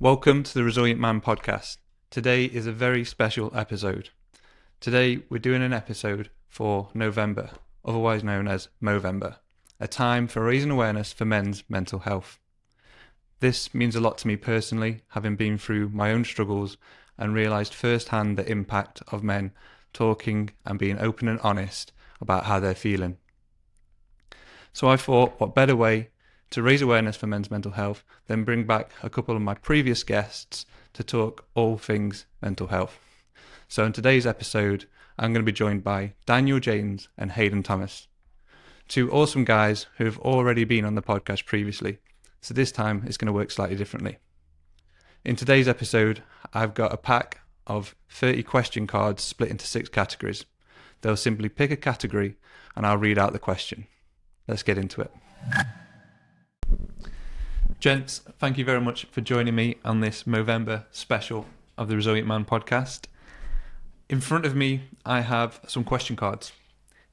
Welcome to the Resilient Man podcast. Today is a very special episode. Today we're doing an episode for November, otherwise known as Movember, a time for raising awareness for men's mental health. This means a lot to me personally, having been through my own struggles and realised firsthand the impact of men talking and being open and honest about how they're feeling. So I thought, what better way to raise awareness for men's mental health than bring back a couple of my previous guests to talk all things mental health. So in today's episode, I'm going to be joined by Daniel James and Hayden Thomas, two awesome guys who have already been on the podcast previously. So this time it's going to work slightly differently. In today's episode, I've got a pack of 30 question cards split into 6 categories. They'll simply pick a category and I'll read out the question. Let's get into it. Gents, thank you very much for joining me on this Movember special of the Resilient Man podcast. In front of me, I have some question cards,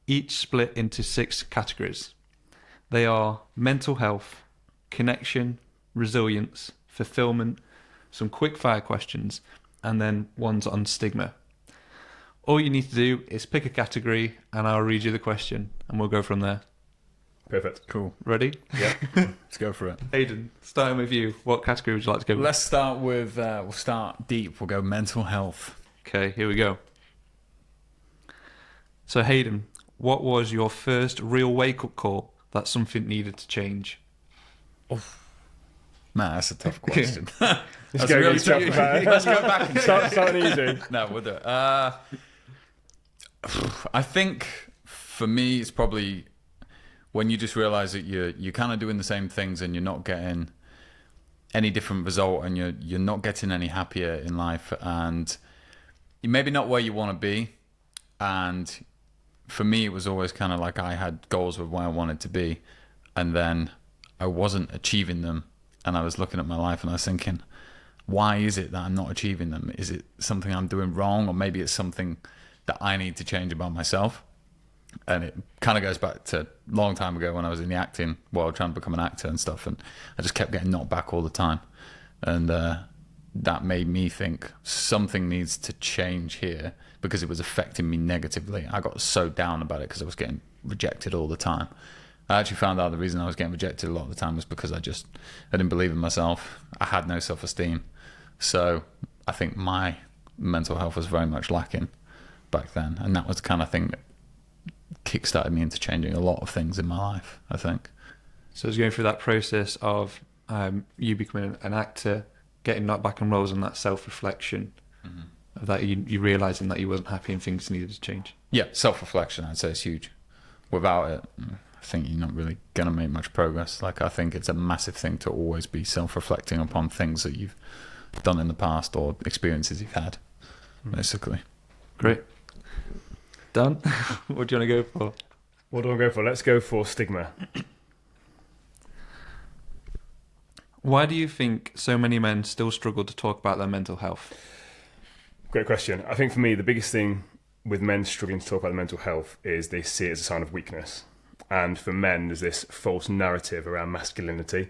each split into 6 categories. They are mental health, connection, resilience, fulfillment, some quickfire questions, and then ones on stigma. All you need to do is pick a category and I'll read you the question and we'll go from there. Perfect. Cool. Ready? Yeah. Let's go for it. Hayden, starting with you, what category would you like to go with? Let's start with, we'll start deep. We'll go mental health. Okay, here we go. So Hayden, what was your first real wake-up call that something needed to change? Man, that's a tough question. Let's go back and start easy. No, we'll do it. I think for me, it's probably when you just realise that you're kind of doing the same things and you're not getting any different result, and you're not getting any happier in life, and you're maybe not where you want to be. And for me, it was always kind of like I had goals of where I wanted to be, and then I wasn't achieving them. And I was looking at my life and I was thinking, why is it that I'm not achieving them? Is it something I'm doing wrong? Or maybe it's something that I need to change about myself. And it kind of goes back to a long time ago when I was in the acting world trying to become an actor and stuff. And I just kept getting knocked back all the time. And that made me think something needs to change here, because it was affecting me negatively. I got so down about it because I was getting rejected all the time. I actually found out the reason I was getting rejected a lot of the time was because I didn't believe in myself. I had no self-esteem. So I think my mental health was very much lacking back then. And that was the kind of thing that kickstarted me into changing a lot of things in my life, I think. So I was going through that process of you becoming an actor, getting knocked back on roles, and that self-reflection of that, you realising that you wasn't happy and things needed to change. Yeah, self-reflection, I'd say, is huge. Without it, I think you're not really going to make much progress. Like, I think it's a massive thing to always be self-reflecting upon things that you've done in the past or experiences you've had, basically. Great. Dan, what do you want to go for? What do I go for? Let's go for stigma. Why do you think so many men still struggle to talk about their mental health? Great question. I think for me, the biggest thing with men struggling to talk about their mental health is they see it as a sign of weakness. And for men, there's this false narrative around masculinity.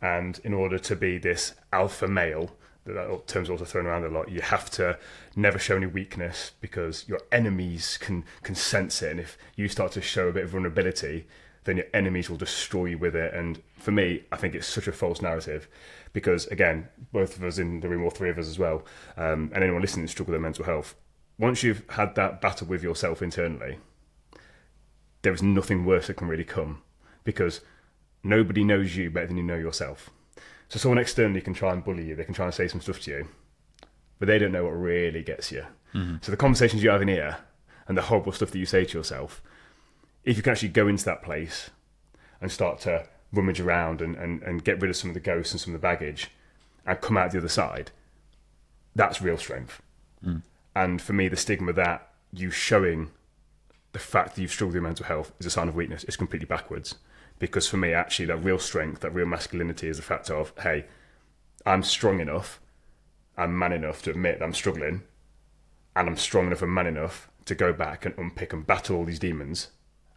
And in order to be this alpha male, that term's also thrown around a lot, you have to never show any weakness because your enemies can sense it. And if you start to show a bit of vulnerability, then your enemies will destroy you with it. And for me, I think it's such a false narrative because, again, both of us in the room, or 3 of us as well, and anyone listening struggle with their mental health, once you've had that battle with yourself internally, there is nothing worse that can really come, because nobody knows you better than you know yourself. So someone externally can try and bully you, they can try and say some stuff to you, but they don't know what really gets you. Mm-hmm. So the conversations you have in here and the horrible stuff that you say to yourself, if you can actually go into that place and start to rummage around and get rid of some of the ghosts and some of the baggage and come out the other side, that's real strength. And for me, the stigma that you showing the fact that you've struggled with your mental health is a sign of weakness is completely backwards. Because for me, actually, that real strength, that real masculinity is the fact of, hey, I'm strong enough, I'm man enough to admit that I'm struggling, and I'm strong enough and man enough to go back and unpick and battle all these demons,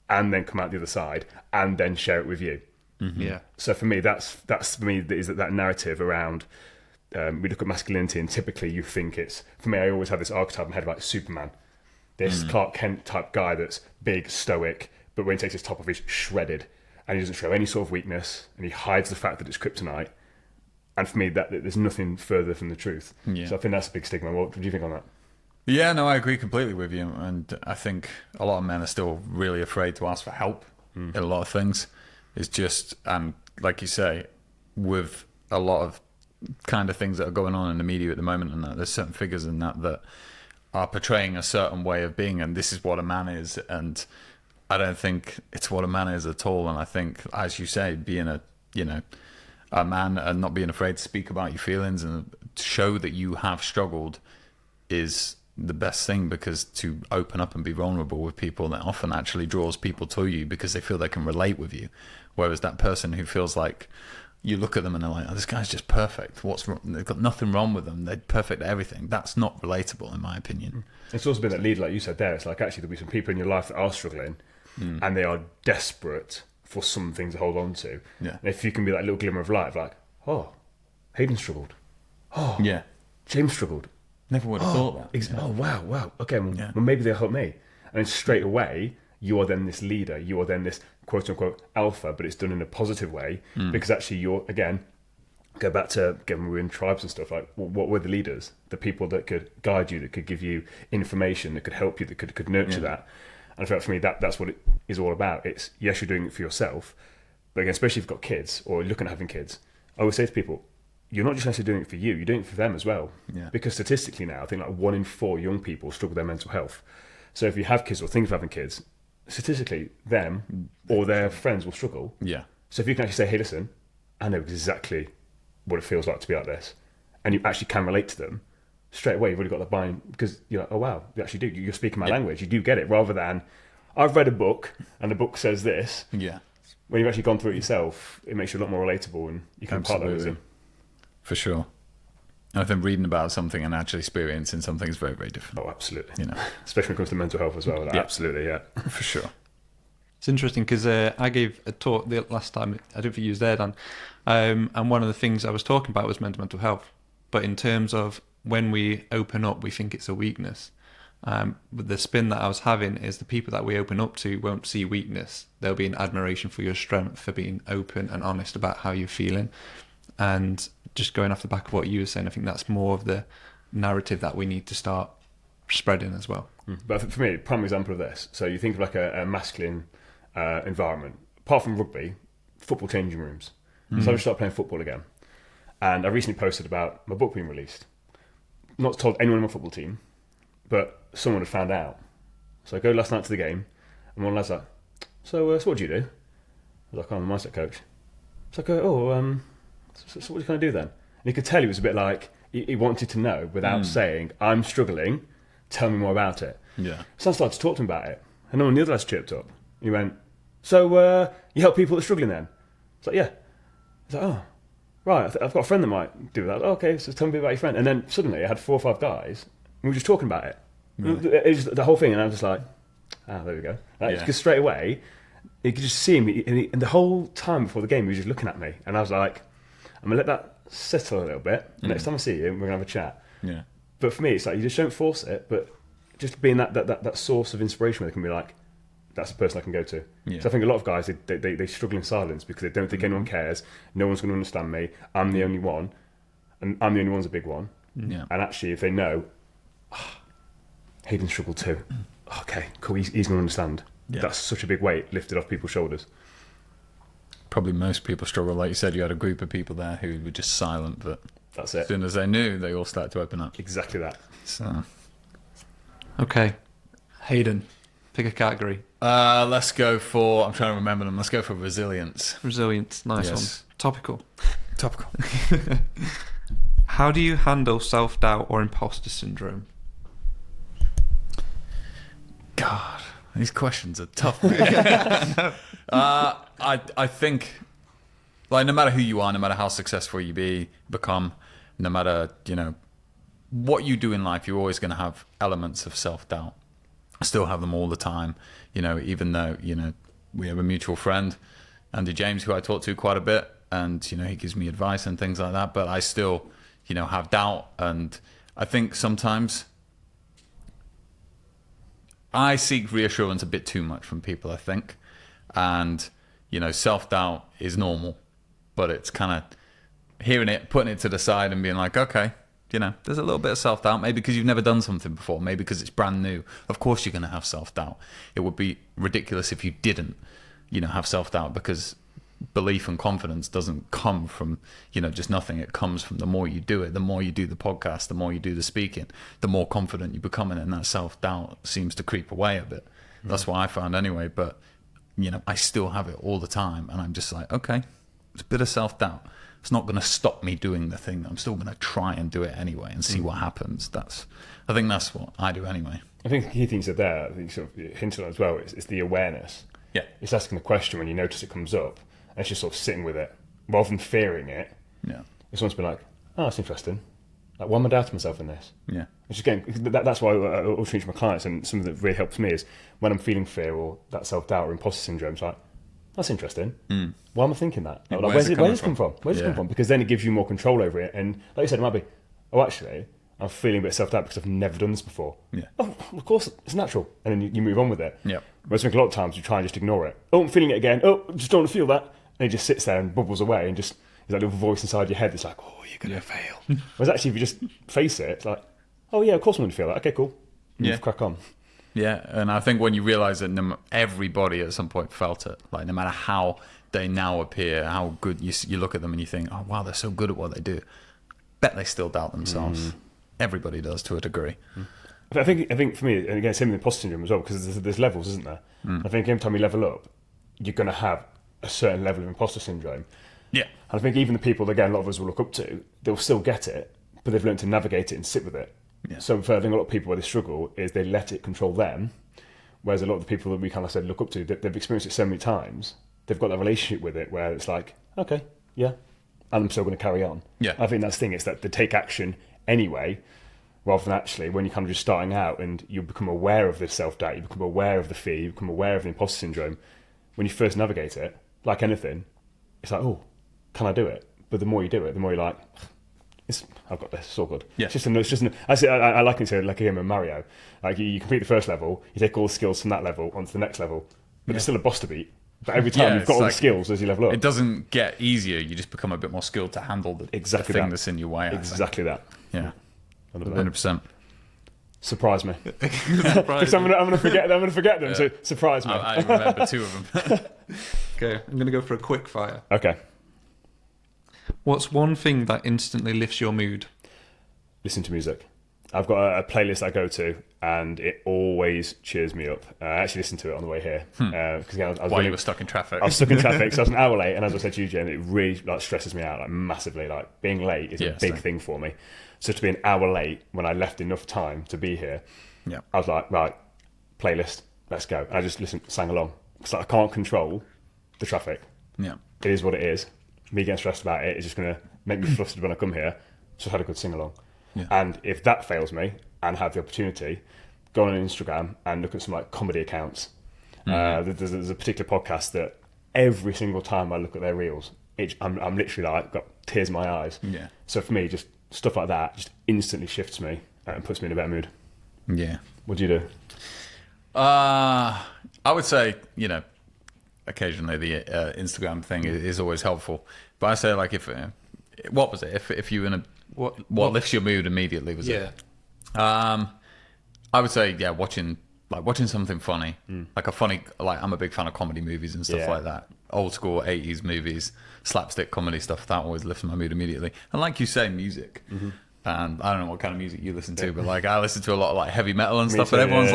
and then come out the other side, and then share it with you. Mm-hmm. Yeah. So for me, that's for me, is that narrative around we look at masculinity, and typically you think it's, for me, I always have this archetype in my head of like Superman, this Clark Kent type guy that's big, stoic, but when he takes his top off, he's shredded, and he doesn't show any sort of weakness, and he hides the fact that it's kryptonite. And for me, that there's nothing further from the truth. Yeah. So I think that's a big stigma. What do you think on that? Yeah, no, I agree completely with you. And I think a lot of men are still really afraid to ask for help in a lot of things. It's just, and like you say, with a lot of kind of things that are going on in the media at the moment, and that there's certain figures in that are portraying a certain way of being, and this is what a man is. And I don't think it's what a man is at all. And I think, as you say, being a man and not being afraid to speak about your feelings and show that you have struggled is the best thing, because to open up and be vulnerable with people, that often actually draws people to you because they feel they can relate with you. Whereas that person who feels like you look at them and they're like, oh, this guy's just perfect. What's wrong? They've got nothing wrong with them. They're perfect at everything. That's not relatable, in my opinion. It's also been that lead, like you said there. It's like actually there'll be some people in your life that are struggling and they are desperate for something to hold on to. Yeah. And if you can be that little glimmer of light, like, oh, Hayden struggled. Oh, Yeah. James struggled. Never would have thought that. Oh, wow. Okay, well, maybe they'll help me. And then straight away, you are then this leader. You are then this quote-unquote alpha, but it's done in a positive way because actually you're, again, go back to, again, when we were in tribes and stuff, like, what were the leaders? The people that could guide you, that could give you information, that could help you, that could nurture that. And I feel like for me, that's what it is all about. It's, yes, you're doing it for yourself, but again, especially if you've got kids or looking at having kids, I always say to people, you're not just necessarily doing it for you, you're doing it for them as well. Yeah. Because statistically now, I think like 1 in 4 young people struggle with their mental health. So if you have kids or think of having kids, statistically, them or their friends will struggle. Yeah. So if you can actually say, hey, listen, I know exactly what it feels like to be like this, and you actually can relate to them, straight away you've already got the buy-in, because you're like, oh wow, you actually do. You're speaking my language. You do get it, rather than I've read a book and the book says this. Yeah. When you've actually gone through it yourself, it makes you a lot more relatable, and you can part that with them. For sure. And I think reading about something and actually experiencing something is very, very different. Oh, absolutely. You know, Especially when it comes to mental health as well. Like, Yeah. Absolutely, yeah. for sure. It's interesting because I gave a talk the last time, I don't think you was there, Dan, and one of the things I was talking about was mental health. But in terms of when we open up, we think it's a weakness. But the spin that I was having is the people that we open up to won't see weakness. There'll be an admiration for your strength, for being open and honest about how you're feeling. And just going off the back of what you were saying, I think that's more of the narrative that we need to start spreading as well. But I think for me, a prime example of this, so you think of like a masculine environment, apart from rugby, football changing rooms. So I just started playing football again. And I recently posted about my book being released. Not told anyone on my football team, but someone had found out. So I go last night to the game, and one lad's like, so what do you do? I was like, oh, I'm a mindset coach. It's like, so what do you kind of do then? And you could tell he was a bit like, he wanted to know without saying, I'm struggling, tell me more about it. Yeah. So I started to talk to him about it, and then one of the other lads chirped up. He went, so you help people that are struggling then? It's like, yeah. It's like, oh, right, I've got a friend that might do that. Oh, okay, so tell me about your friend. And then suddenly I had 4 or 5 guys, and we were just talking about it. Really? It was the whole thing, and I was just like, there we go. Because straight away, you could just see him, and the whole time before the game, he was just looking at me, and I was like, I'm going to let that settle a little bit. Next time I see you, we're going to have a chat. Yeah. But for me, it's like, you just don't force it, but just being that source of inspiration where they can be like, that's the person I can go to. Yeah. So I think a lot of guys, they struggle in silence because they don't think anyone cares. No one's going to understand me. I'm the only one. And I'm the only one's a big one. Yeah. And actually, if they know, Hayden struggled too. Okay, cool, he's going to understand. Yeah. That's such a big weight lifted off people's shoulders. Probably most people struggle. Like you said, you had a group of people there who were just silent, but That's as it. soon as they knew, they all started to open up. Exactly that. So, Okay, Hayden, pick a category. let's go for, I'm trying to remember them, let's go for resilience. Resilience, nice Yes. one. Topical. Topical. How do you handle self-doubt or imposter syndrome? God, these questions are tough. I think, like, no matter who you are, no matter how successful you become, no matter, what you do in life, you're always going to have elements of self-doubt. I still have them all the time, even though, we have a mutual friend, Andy James, who I talk to quite a bit, and, he gives me advice and things like that, but I still, have doubt. And I think sometimes I seek reassurance a bit too much from people, I think. And, self-doubt is normal, but it's kind of hearing it, putting it to the side and being like, okay, there's a little bit of self-doubt, maybe because you've never done something before, maybe because it's brand new. Of course you're going to have self-doubt. It would be ridiculous if you didn't, have self-doubt, because belief and confidence doesn't come from, just nothing. It comes from the more you do it, the more you do the podcast, the more you do the speaking, the more confident you become in it, and that self-doubt seems to creep away a bit. That's what I found anyway, but, I still have it all the time, and I'm just like, okay, it's a bit of self-doubt. It's not going to stop me doing the thing. I'm still going to try and do it anyway and see what happens. I think that's what I do anyway. I think the key things are there. I think sort of hinted on as well. It's the awareness. Yeah. It's asking the question when you notice it comes up, and it's just sort of sitting with it rather than fearing it. Yeah. It's almost been like, oh, that's interesting. Like, why am I doubting myself in this? Yeah. It's just again, that's why I always teach my clients, and something that really helps me is when I'm feeling fear or that self-doubt or imposter syndrome, it's like, that's interesting. Why am I thinking that? Like, where's it come from? Where's it come from? Because then it gives you more control over it. And like you said, it might be, oh, actually, I'm feeling a bit of self-doubt because I've never done this before. Yeah. Oh, of course, it's natural. And then you move on with it. Yeah. Whereas I think a lot of times you try and just ignore it. Oh, I'm feeling it again. Oh, just don't want to feel that. And it just sits there and bubbles away, and just there's that little voice inside your head that's like, oh, you're going to fail. Whereas actually, if you just face it, it's like, oh yeah, of course I'm going to feel that. Okay, cool. And crack on. Yeah, and I think when you realise that everybody at some point felt it, like no matter how they now appear, how good you look at them and you think, oh wow, they're so good at what they do. Bet they still doubt themselves. Everybody does to a degree. I think for me, and again, same with imposter syndrome as well, because there's levels, isn't there? I think every time you level up, you're going to have a certain level of imposter syndrome. Yeah. And I think even the people that, again, a lot of us will look up to, they'll still get it, but they've learned to navigate it and sit with it. Yeah. So for I think a lot of people where they struggle is they let it control them, whereas a lot of the people that we kind of said look up to, they've experienced it so many times, they've got that relationship with it where it's like, okay, yeah, and I'm still going to carry on. Yeah. I think that's the thing, it's that they take action anyway, rather than actually when you're kind of just starting out and you become aware of the self-doubt, you become aware of the fear, you become aware of the imposter syndrome. When you first navigate it, like anything, it's like, oh, can I do it? But the more you do it, the more you're like, I've got this, it's all good. Yeah. I like it to like a game of Mario. Like you complete the first level, you take all the skills from that level onto the next level, but there's still a boss to beat. But every time you've got all the skills as you level up. It doesn't get easier, you just become a bit more skilled to handle the thing that's in your way. Exactly that. Yeah. 100%. Surprise me. Because I'm gonna forget them, so surprise me. I remember two of them. Okay, I'm going to go for a quick fire. Okay. What's one thing that instantly lifts your mood? Listen to music. I've got a playlist I go to, and it always cheers me up. I actually listened to it on the way here. While you were stuck in traffic. I was stuck in traffic, so I was an hour late, and as I said to you, Jen, it really stresses me out massively. Like being late is a big thing for me. So to be an hour late when I left enough time to be here, I was like, right, playlist, let's go. And I just sang along. It's like I can't control the traffic. Yeah. It is what it is. Me getting stressed about it is just going to make me flustered when I come here. So I had a good sing along. Yeah. And if that fails me and have the opportunity, go on Instagram and look at some like comedy accounts. There's a particular podcast that every single time I look at their reels, I'm literally like got tears in my eyes. Yeah. So for me, just stuff like that just instantly shifts me and puts me in a better mood. Yeah. What do you do? I would say, occasionally the Instagram thing is always helpful. But I say like what was it? If you in a what lifts your mood immediately was it? I would say watching something funny, like I'm a big fan of comedy movies and stuff like that. Old school 80s movies, slapstick comedy stuff, that always lifts my mood immediately. And like you say, music. And I don't know what kind of music you listen to, but like I listen to a lot of like heavy metal and stuff, but everyone's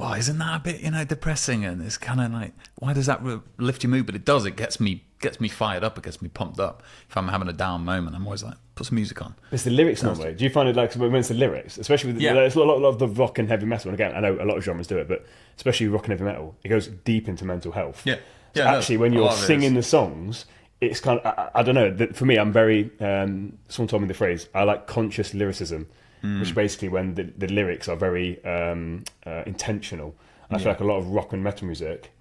oh, isn't that a bit depressing? And it's kind of like, why does that lift your mood? But it does. It gets me fired up. It gets me pumped up. If I'm having a down moment, I'm always like, put some music on. It's the lyrics normally. Do you find it like when it's the lyrics, especially with there's a lot of the rock and heavy metal? And again, I know a lot of genres do it, but especially rock and heavy metal, it goes deep into mental health. Yeah. So actually, when you're singing the songs, it's kind of, I don't know, for me, I'm very, someone told me the phrase, I like conscious lyricism, which basically when the lyrics are very intentional. I feel like a lot of rock and metal music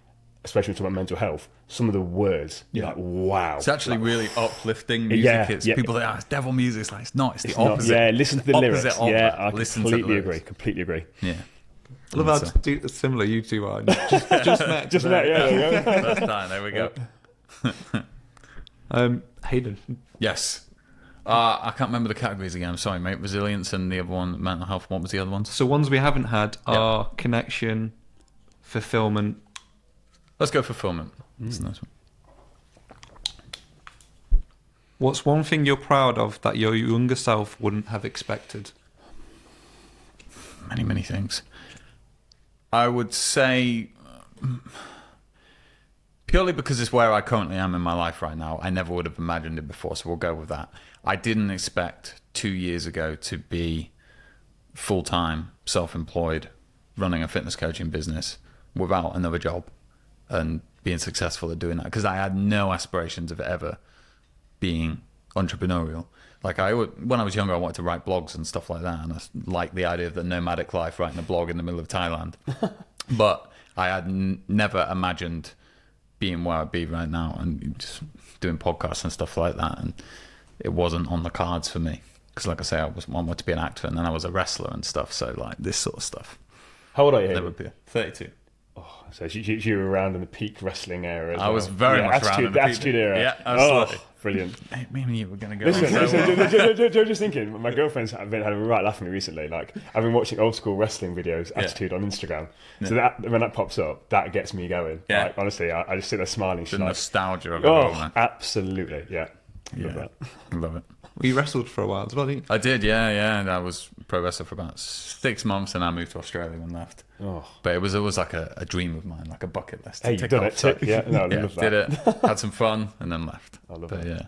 especially talking about mental health, some of the words, you're like, wow. It's actually like, really uplifting music. Yeah, It's yeah. people think, it's devil music. It's like, it's not. It's the not- opposite. yeah, listen to the Opposite lyrics. of Yeah, that. I Listen to the completely lyrics. agree. Completely agree. Yeah. I love how similar you two are. Just met. Just that, yeah. There you go. First time. There we go. Hayden. Yes. I can't remember the categories again. I'm sorry, mate. Resilience and the other one, mental health. What was the other ones? So ones we haven't had are connection, fulfillment. Let's go fulfillment. That's a nice one. What's one thing you're proud of that your younger self wouldn't have expected? Many, many things. I would say, purely because it's where I currently am in my life right now, I never would have imagined it before, so we'll go with that. I didn't expect 2 years ago to be full-time, self-employed, running a fitness coaching business without another job and being successful at doing that, because I had no aspirations of ever being entrepreneurial. Like when I was younger, I wanted to write blogs and stuff like that, and I liked the idea of the nomadic life, writing a blog in the middle of Thailand. But I had never imagined being where I'd be right now and just doing podcasts and stuff like that. And it wasn't on the cards for me because, like I say, I wanted to be an actor, and then I was a wrestler and stuff. So like this sort of stuff. How old are you? Never be 32. Oh, so you were around in the peak wrestling era as I well. was very much around in the peak- attitude era. Yeah, absolutely. Oh, brilliant. Hey, me and you were going to go. Listen, just thinking, my girlfriend's had a right laugh at me recently. Like, I've been watching old school wrestling videos, Attitude on Instagram. So that when that pops up, that gets me going. Yeah. Like, honestly, I just sit there smiling. The She's like, nostalgia of it all, oh, man. absolutely, yeah. Love Yeah, that. I love it. Well, you wrestled for a while as well, didn't you? I did, yeah. And I was pro wrestler for about 6 months, and I moved to Australia and left. Oh. But it was always like a dream of mine, like a bucket list. to Hey, you've tick done off. it, tick. Yeah, no, I Yeah, love that. did it, had some fun, and then left. I love but that. yeah,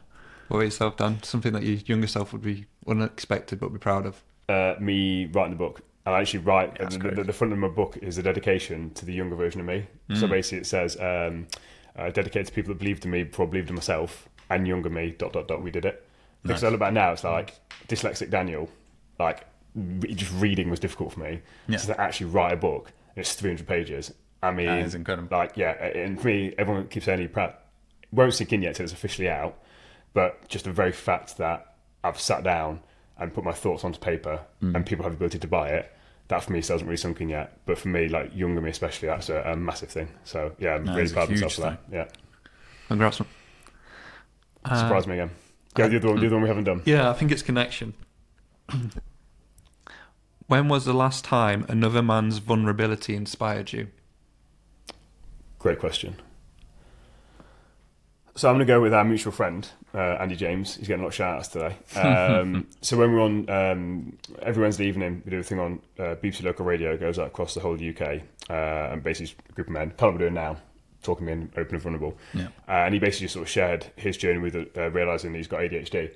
What about yourself, Dan? Something that your younger self would be unexpected but be proud of? Me writing the book. I actually write, That's the front of my book is a dedication to the younger version of me. So basically it says, dedicated to people that believed in me before I believed in myself, and younger me, ... we did it. Because I look back now, it's like, dyslexic Daniel, like, just reading was difficult for me. Yeah. So to actually write a book, and it's 300 pages. I mean, that is incredible. like, yeah, and for me, everyone keeps saying, it won't sink in yet till it's officially out, but just the very fact that I've sat down and put my thoughts onto paper and people have the ability to buy it, that for me still hasn't really sunk in yet. But for me, like younger me especially, that's a massive thing. So yeah, I'm really is a proud of myself huge for that. Yeah, Congrats, man. surprise me again. Go the other one we haven't done. Yeah, I think it's connection. When was the last time another man's vulnerability inspired you? Great question. So I'm going to go with our mutual friend, Andy James. He's getting a lot of shout-outs today. So when we're on, every Wednesday evening, we do a thing on BBC Local Radio. It goes out across the whole of the UK. And basically, a group of men, kind of what we're doing now, talking men, open and vulnerable. Yeah. And he basically just sort of shared his journey with realising that he's got ADHD.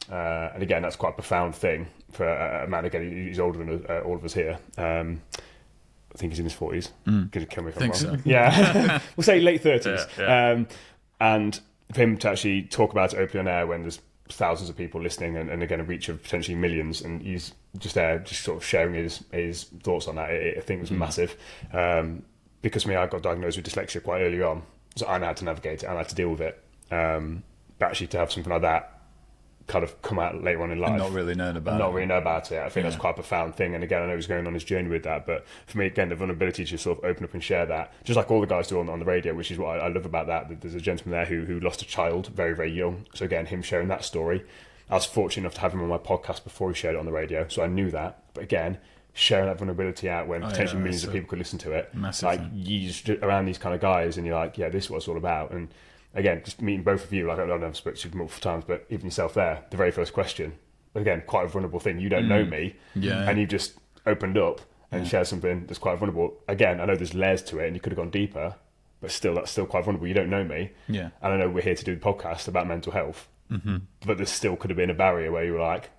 And again, that's quite a profound thing for a man. Again, he's older than all of us here. I think he's in his 40s. Going to kill me if I'm Think wrong. so. Yeah. We'll say late 30s. Yeah. And for him to actually talk about it openly on air when there's thousands of people listening and again a reach of potentially millions, and he's just there just sort of sharing his thoughts on that, I think it was massive. Because I got diagnosed with dyslexia quite early on, so I know how to navigate it, I know how to deal with it. But actually to have something like that kind of come out later on in life, And not really knowing about not it. really know about it, I think that's quite a profound thing. And again, I know he's going on his journey with that, but for me, again, the vulnerability to sort of open up and share that, just like all the guys do on the radio, which is what I love about that. There's a gentleman there who lost a child very, very young. So again, him sharing that story, I was fortunate enough to have him on my podcast before he shared it on the radio, so I knew that. But again, sharing that vulnerability out when potentially millions of people could listen to it, like you just around these kind of guys, and you're like, yeah, this is what it's all about. And again, just meeting both of you, like I've spoken to you multiple times, but even yourself there, the very first question, again, quite a vulnerable thing. You don't know me, and you've just opened up and shared something that's quite vulnerable. Again, I know there's layers to it, and you could have gone deeper, but still, that's still quite vulnerable. You don't know me, and I know we're here to do the podcast about mental health, but there still could have been a barrier where you were like,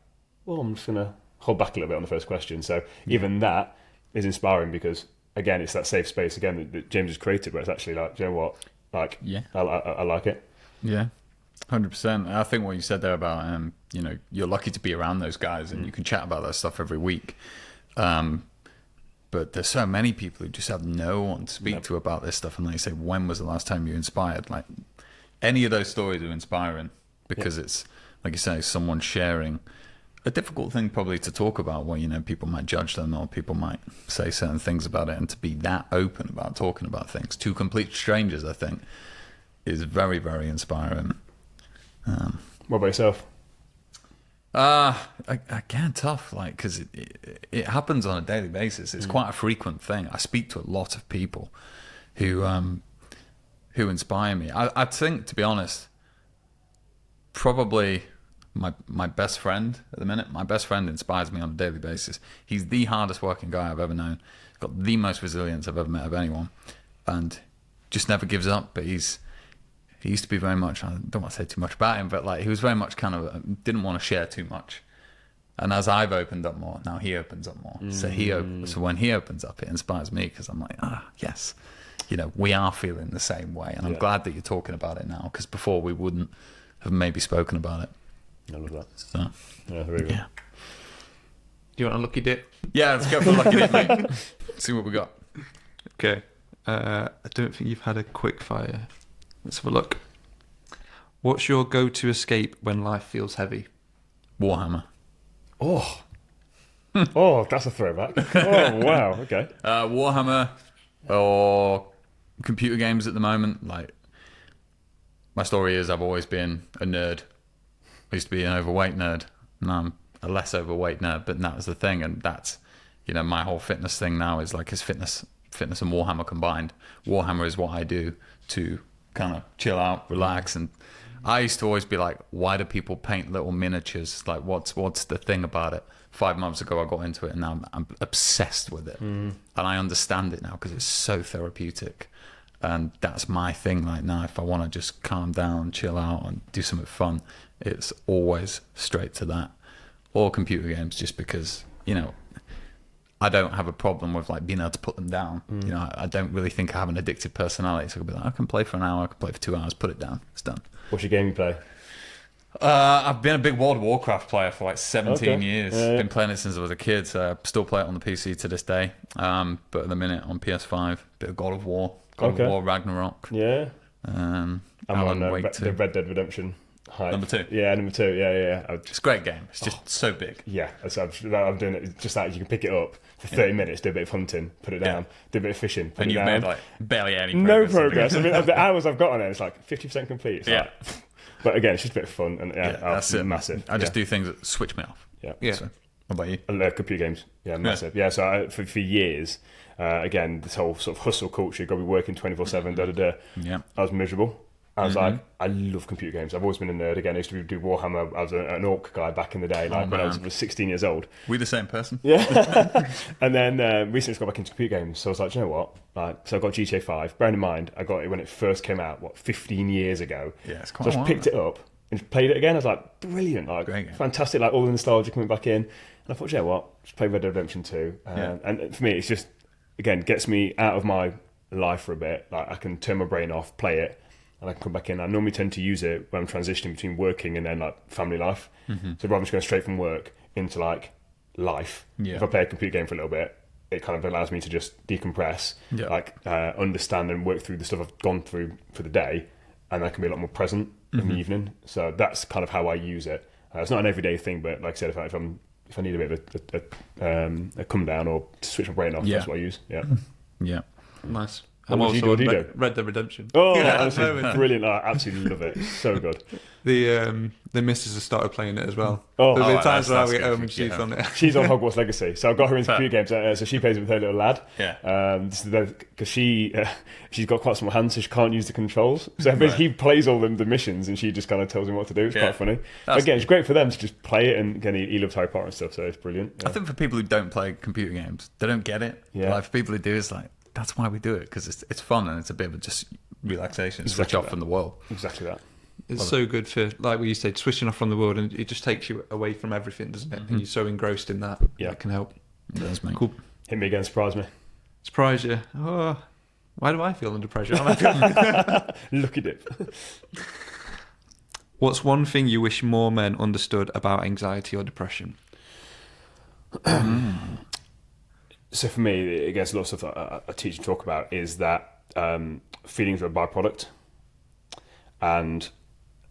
well, I'm just going to hold back a little bit on the first question. So even that is inspiring because, again, it's that safe space, again, that James has created, where it's actually like, do you know what? Like, I like it. Yeah, 100%. I think what you said there about, you're lucky to be around those guys and you can chat about that stuff every week. But there's so many people who just have no one to speak to about this stuff. And like you say, when was the last time you were inspired? Like, any of those stories are inspiring because it's, like you say, someone sharing a difficult thing probably to talk about where, you know, people might judge them or people might say certain things about it. And to be that open about talking about things to complete strangers, I think, is very, very inspiring. What about yourself? Again, tough, like, because it happens on a daily basis. It's quite a frequent thing. I speak to a lot of people who inspire me. I think, to be honest, probably my best friend at the minute. My best friend inspires me on a daily basis. He's the hardest working guy I've ever known. He's got the most resilience I've ever met of anyone, and just never gives up. But he used to be very much, I don't want to say too much about him, but like he was very much kind of didn't want to share too much. And as I've opened up more, now he opens up more. So when he opens up, it inspires me because I'm like, yes, you know, we are feeling the same way. And I'm glad that you're talking about it now, because before we wouldn't have maybe spoken about it. I love that. So, Yeah, very good. Do you want a lucky dip? yeah, let's go for the lucky dip, mate. See what we got. Okay. I don't think you've had a quick fire. Let's have a look. What's your go-to escape when life feels heavy? Warhammer. Oh, that's a throwback. Oh, wow. Okay. Warhammer or computer games at the moment. Like, my story is I've always been a nerd. I used to be an overweight nerd. Now I'm a less overweight nerd, but that was the thing. And that's, you know, my whole fitness thing now is like, is fitness and Warhammer combined. Warhammer is what I do to kind of chill out, relax. And I used to always be like, why do people paint little miniatures? Like, what's the thing about it? 5 months ago, I got into it, and now I'm obsessed with it. And I understand it now because it's so therapeutic. And that's my thing right now. If I want to just calm down, chill out, and do something fun, it's always straight to that. Or computer games, just because, you know, I don't have a problem with like being able to put them down. You know, I don't really think I have an addictive personality. So I can be like, I can play for an hour, I can play for 2 hours, put it down, it's done. What's your game you play? I've been a big World of Warcraft player for like 17 years. Yeah. Been playing it since I was a kid, so I still play it on the PC to this day. But at the minute on PS5, bit of God of War Ragnarok. Yeah. Alan I'm on Wake the 2. Red Dead Redemption hype. Number 2. Yeah, number 2. Yeah. It's a great game. It's just so big. Yeah, so I'm doing it just that you can pick it up for 30 minutes, do a bit of hunting, put it down, do a bit of fishing, put And it you've down. made like barely any No progress. progress. I mean, of the hours I've got on it, it's like 50% complete. It's like, but again, it's just a bit of fun, and that's it. Massive. I just do things that switch me off. Yeah. So, what about you? I love computer games. Yeah, massive. Yeah, so for years, again, this whole sort of hustle culture, got to be working 24/7, Yeah. I was miserable. I was like, I love computer games. I've always been a nerd. Again, I used to do Warhammer. I was an orc guy back in the day, like when I was 16 years old. We the same person? Yeah. And then recently I got back into computer games. So I was like, do you know what? Like, so I got GTA 5. Bearing in mind, I got it when it first came out, 15 years ago. Yeah, it's quite So I just picked it up and played it again. I was like, brilliant. Like, Great game. fantastic. Like, all the nostalgia coming back in. And I thought, you know what? Just play Red Dead Redemption 2. And for me, it's just, again, gets me out of my life for a bit. Like, I can turn my brain off, play it, and I can come back in. I normally tend to use it when I'm transitioning between working and then like family life. So rather than just going straight from work into like life, if I play a computer game for a little bit, it kind of allows me to just decompress, understand and work through the stuff I've gone through for the day, and I can be a lot more present in the evening. So that's kind of how I use it. It's not an everyday thing, but like I said, if I need a bit of a come down or to switch my brain off, that's what I use. Yeah. Nice. What I'm would you also do? What do you on Red Dead Redemption. Oh, that's brilliant. I absolutely love it. So good. The missus has started playing it as well. Oh, There've been right, times when I that's get good. home and she's on it. She's on Hogwarts Legacy, so I've got her into computer games. So she plays with her little lad. Yeah. Because she's got quite small hands, so she can't use the controls. So he plays all the missions, and she just kind of tells him what to do. It's quite funny. Again, it's great for them to just play it, and again, he loves Harry Potter and stuff, so it's brilliant. Yeah. I think for people who don't play computer games, they don't get it. Yeah. Like, for people who do, it's like, that's why we do it, because it's fun and it's a bit of just relaxation, switch off from the world. Exactly that. It's so good for, like what you said, switching off from the world, and it just takes you away from everything, doesn't it? And you're so engrossed in that. Yeah. It can help. It does, mate. Cool. Hit me again, surprise me. Surprise you. Oh, why do I feel under pressure? Am I feeling... Lucky dip. What's one thing you wish more men understood about anxiety or depression? So for me, again, a lot of stuff that I teach and talk about is that feelings are a byproduct, and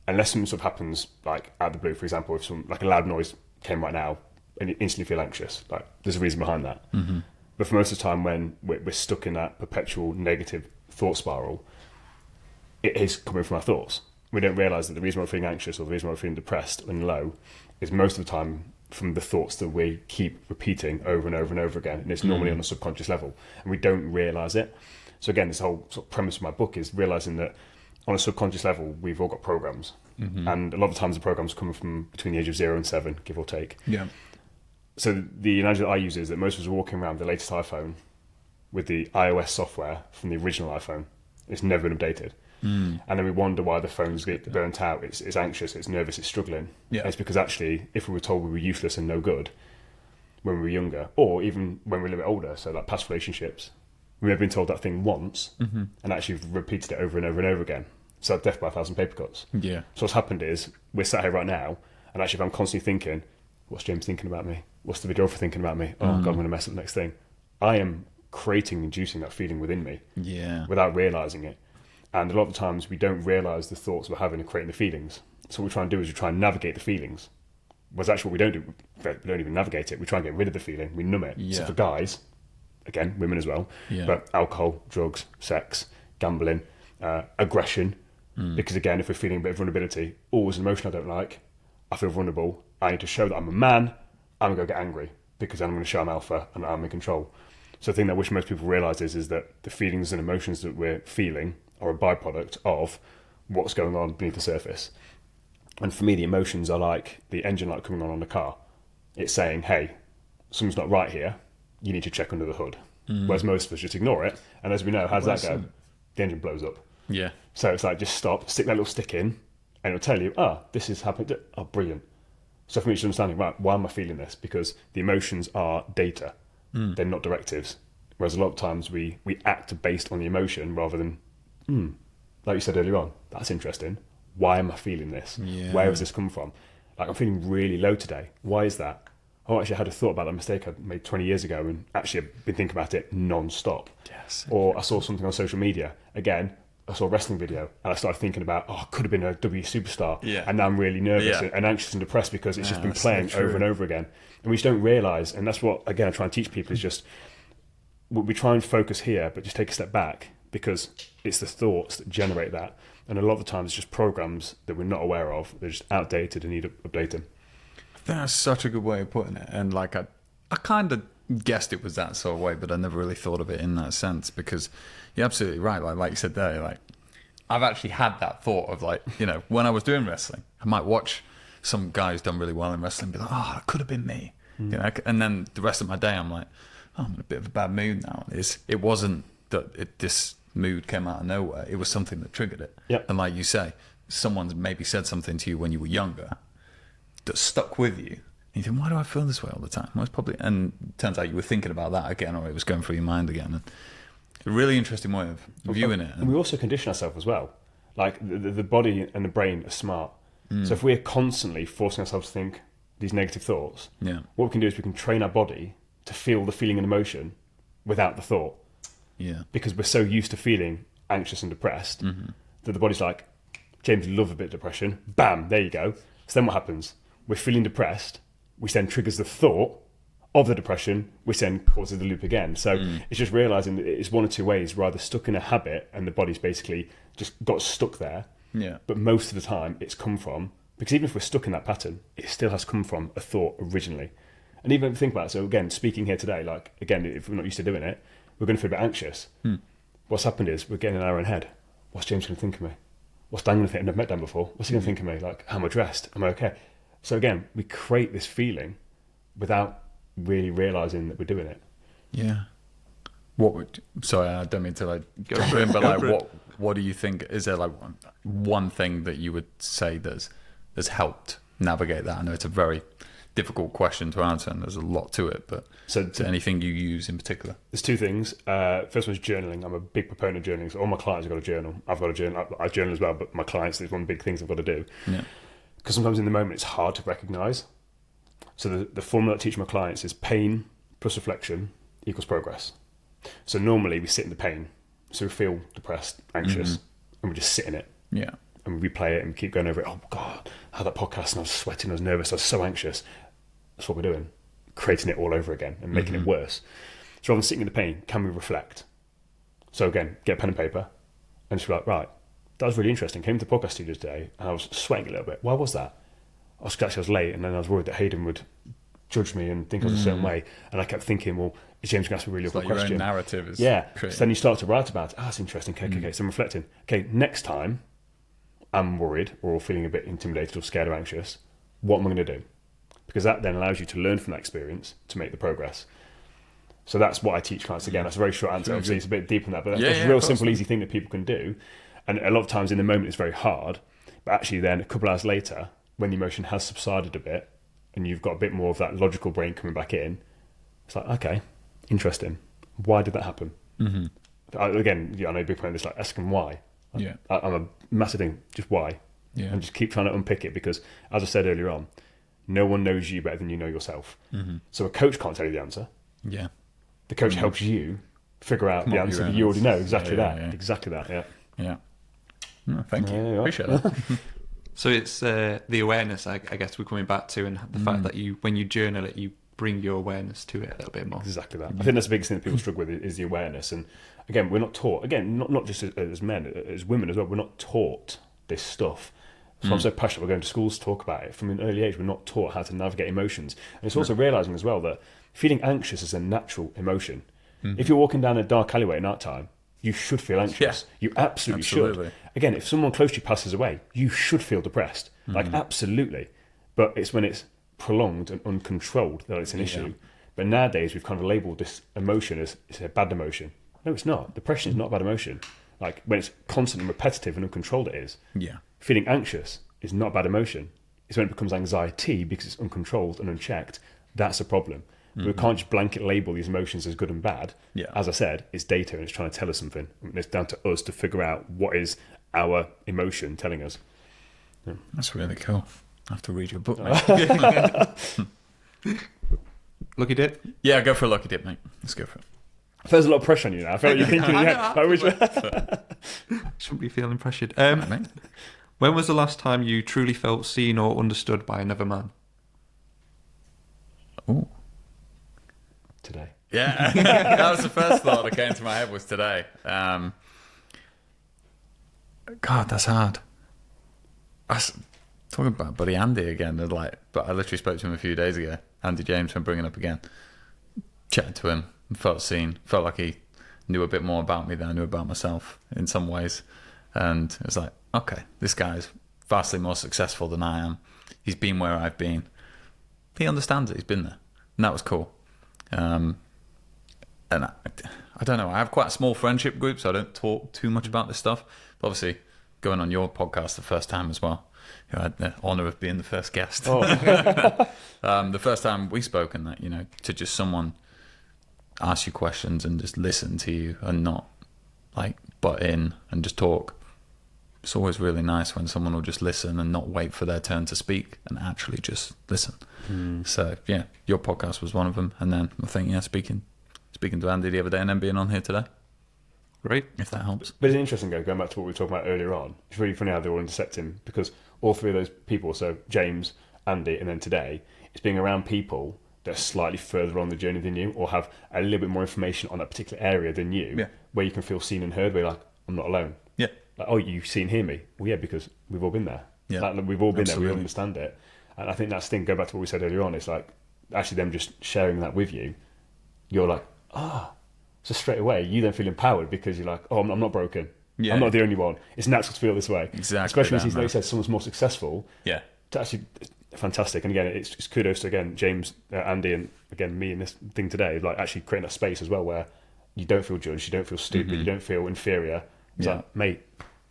unless something sort of happens like out of the blue, for example, if some like a loud noise came right now and you instantly feel anxious, like there's a reason behind that. But for most of the time when we're stuck in that perpetual negative thought spiral, it is coming from our thoughts. We don't realise that the reason we're feeling anxious or the reason we're feeling depressed and low is most of the time from the thoughts that we keep repeating over and over and over again, and it's normally on a subconscious level, and we don't realise it. So again, this whole sort of premise of my book is realising that on a subconscious level, we've all got programs, and a lot of times the programs come from between the age of 0 and 7, give or take. Yeah. So the analogy that I use is that most of us are walking around with the latest iPhone with the iOS software from the original iPhone. It's never been updated. And then we wonder why the phone's get burnt out. It's anxious, it's nervous, it's struggling. Yeah. It's because actually, if we were told we were useless and no good when we were younger, or even when we were a little bit older, so like past relationships, we may have been told that thing once and actually repeated it over and over and over again. So death by 1,000 paper cuts. Yeah. So what's happened is we're sat here right now, and actually if I'm constantly thinking, what's James thinking about me? What's the videographer thinking about me? Oh God, I'm going to mess up the next thing. I am creating, inducing that feeling within me without realising it. And a lot of the times we don't realise the thoughts we're having and creating the feelings. So what we try and do is we try and navigate the feelings. Whereas actually what we don't do, we don't even navigate it. We try and get rid of the feeling. We numb it. Yeah. So for guys, again, women as well, but alcohol, drugs, sex, gambling, aggression. Because again, if we're feeling a bit of vulnerability, always an emotion I don't like, I feel vulnerable, I need to show that I'm a man, I'm going to go get angry because then I'm going to show I'm alpha and I'm in control. So the thing that I wish most people realise is that the feelings and emotions that we're feeling are a byproduct of what's going on beneath the surface. And for me, the emotions are like the engine light coming on the car. It's saying, hey, something's not right here, you need to check under the hood. Whereas most of us just ignore it. And as we know, how does that go? The engine blows up. Yeah. So it's like, just stop, stick that little stick in, and it'll tell you, this is happening. Oh, brilliant. So for me, it's understanding, right, why am I feeling this? Because the emotions are data. They're not directives. Whereas a lot of times we act based on the emotion rather than, like you said earlier on, that's interesting. Why am I feeling this? Yeah. Where has this come from? Like, I'm feeling really low today. Why is that? Oh, actually, I had a thought about that mistake I made 20 years ago, and actually I've been thinking about it non-stop. Yes. Or I saw something on social media. Again, I saw a wrestling video, and I started thinking about, I could have been a W superstar. Yeah. And now I'm really nervous Yeah. and anxious and depressed because it's just been that's playing so true. over and over again. And we just don't realise, and that's what, again, I try and teach people is just, we try and focus here, but just take a step back, because it's the thoughts that generate that. And a lot of the times it's just programs that we're not aware of. They're just outdated and need updating. That's such a good way of putting it. And like I kind of guessed it was that sort of way, but I never really thought of it in that sense, because you're absolutely right. Like you said there, like I've actually had that thought of like, when I was doing wrestling, I might watch some guy who's done really well in wrestling and be like, oh, that could have been me. And then the rest of my day, I'm like, oh, I'm in a bit of a bad mood now. It wasn't that this mood came out of nowhere. It was something that triggered it. Yep. And like you say, someone's maybe said something to you when you were younger that stuck with you. And you think, why do I feel this way all the time? Well, it's probably, and it turns out you were thinking about that again, or it was going through your mind again. And a really interesting way of viewing it. And we also condition ourselves as well. Like the body and the brain are smart. So if we're constantly forcing ourselves to think these negative thoughts, what we can do is we can train our body to feel the feeling and emotion without the thought. Yeah. Because we're so used to feeling anxious and depressed that the body's like, James, you love a bit of depression. Bam, there you go. So then what happens? We're feeling depressed, which then triggers the thought of the depression, which then causes the loop again. So it's just realising that it's one or two ways. We're either stuck in a habit and the body's basically just got stuck there. Yeah. But most of the time it's come from, because even if we're stuck in that pattern, it still has come from a thought originally. And even if you think about it, so again, speaking here today, like, again, if we're not used to doing it, we're going to feel a bit anxious. What's happened is we're getting in our own head. What's James going to think of me? What's Dan going to think? I've never met Dan before. What's he going to think of me? Like, how am I dressed? Am I okay? So again, we create this feeling without really realising that we're doing it. Yeah. Sorry, I don't mean to like go for it, but like, what do you think? Is there like one thing that you would say that's helped navigate that? I know it's a very difficult question to answer, and there's a lot to it. But So is there anything you use in particular? there's two things. First one's journaling. I'm a big proponent of journaling. So all my clients have got a journal. I've got a journal. I journal as well, but my clients, it's one of the big things I've got to do. Yeah. Because sometimes in the moment it's hard to recognise. So the formula I teach my clients is pain plus reflection equals progress. So normally we sit in the pain. So we feel depressed, anxious, and we just sit in it. Yeah. And we replay it and keep going over it. Oh, God, I had that podcast and I was sweating, I was nervous, I was so anxious. That's what we're doing, creating it all over again and making it worse. So rather than sitting in the pain, can we reflect? So again, get pen and paper and just be like, right, that was really interesting. Came to the podcast studio today and I was sweating a little bit. Why was that? I was late and then I was worried that Hayden would judge me and think I was a certain way. And I kept thinking, well, is James going to ask me a really awkward question? Your own narrative is So creating. then you start to write about it. That's interesting. Okay. So I'm reflecting. Okay, next time I'm worried or feeling a bit intimidated or scared or anxious, what am I going to do? Because that then allows you to learn from that experience to make the progress. So that's what I teach clients. Again, that's a very short answer. Obviously, it's a bit deeper than that, but that's a real simple, easy thing that people can do. And a lot of times in the moment, it's very hard. But actually then a couple hours later, when the emotion has subsided a bit and you've got a bit more of that logical brain coming back in, it's like, okay, interesting. Why did that happen? Again, I know a big point of this, like asking why. Yeah. I'm a massive thing, just why? Yeah. And just keep trying to unpick it because, as I said earlier on, no one knows you better than you know yourself. So a coach can't tell you the answer. Yeah. The coach helps you figure out the answer that you already know. Exactly that. Exactly that, yeah. Yeah. No, thank you. Yeah, Appreciate that. So it's the awareness, I guess, we're coming back to, and the fact that when you journal it, you bring your awareness to it a little bit more. Exactly that. I think that's the biggest thing that people struggle with is the awareness. And again, we're not taught, again, not just as men, as women as well, we're not taught this stuff. So I'm so passionate, we're going to schools to talk about it. From an early age, we're not taught how to navigate emotions. And it's also realising as well that feeling anxious is a natural emotion. If you're walking down a dark alleyway at night time, you should feel anxious. Yeah. You absolutely should. Again, if someone close to you passes away, you should feel depressed. Like, absolutely. But it's when it's prolonged and uncontrolled that it's an issue. But nowadays, we've kind of labelled this emotion as it's a bad emotion. No, it's not. Depression is not a bad emotion. Like, when it's constant and repetitive and uncontrolled, it is. Yeah. Feeling anxious is not a bad emotion. It's when it becomes anxiety because it's uncontrolled and unchecked. That's a problem. We can't just blanket label these emotions as good and bad. Yeah. As I said, it's data and it's trying to tell us something. And it's down to us to figure out what is our emotion telling us. Yeah. That's really cool. I have to read your book, mate. Lucky dip? Yeah, go for a lucky dip, mate. Let's go for it. There's a lot of pressure on you now. I feel like you're thinking, Shouldn't be feeling pressured. Right, mate. When was the last time you truly felt seen or understood by another man? Ooh. Today. Yeah, that was the first thought that came to my head was today. God, that's hard. I was talking about buddy Andy again. But I literally spoke to him a few days ago. Andy James, I'm bringing up again. Chatted to him, felt seen, felt like he knew a bit more about me than I knew about myself in some ways. And it was like, okay, this guy is vastly more successful than I am. He's been where I've been. He understands it. He's been there, and that was cool. And I don't know, I have quite a small friendship group, so I don't talk too much about this stuff. But obviously, going on your podcast the first time as well, you had the honour of being the first guest. The first time we spoke, and that, to just someone ask you questions and just listen to you and not like butt in and just talk. It's always really nice when someone will just listen and not wait for their turn to speak and actually just listen. So yeah, your podcast was one of them, and then I think speaking to Andy the other day and then being on here today. Great, if that helps. But it's interesting, going back to what we were talking about earlier on. It's really funny how they're all intersecting because all three of those people, so James, Andy, and then today, it's being around people that are slightly further on the journey than you or have a little bit more information on that particular area than you, where you can feel seen and heard, where you're like, I'm not alone. Yeah. Like, oh, you see and hear me? Well, yeah, because we've all been there. Yeah. Like, we've all been Absolutely. there, we understand it. And I think that's the thing, go back to what we said earlier on, it's like, actually them just sharing that with you, you're like, so straight away, you then feel empowered because you're like, I'm not broken. Yeah. I'm not the only one. It's natural to feel this way. Exactly. Especially as you said, someone's more successful. Yeah. It's actually fantastic. And again, it's kudos to, again, James, Andy, and again, me in this thing today, like actually creating a space as well where you don't feel judged, you don't feel stupid, you don't feel inferior. It's like, mate,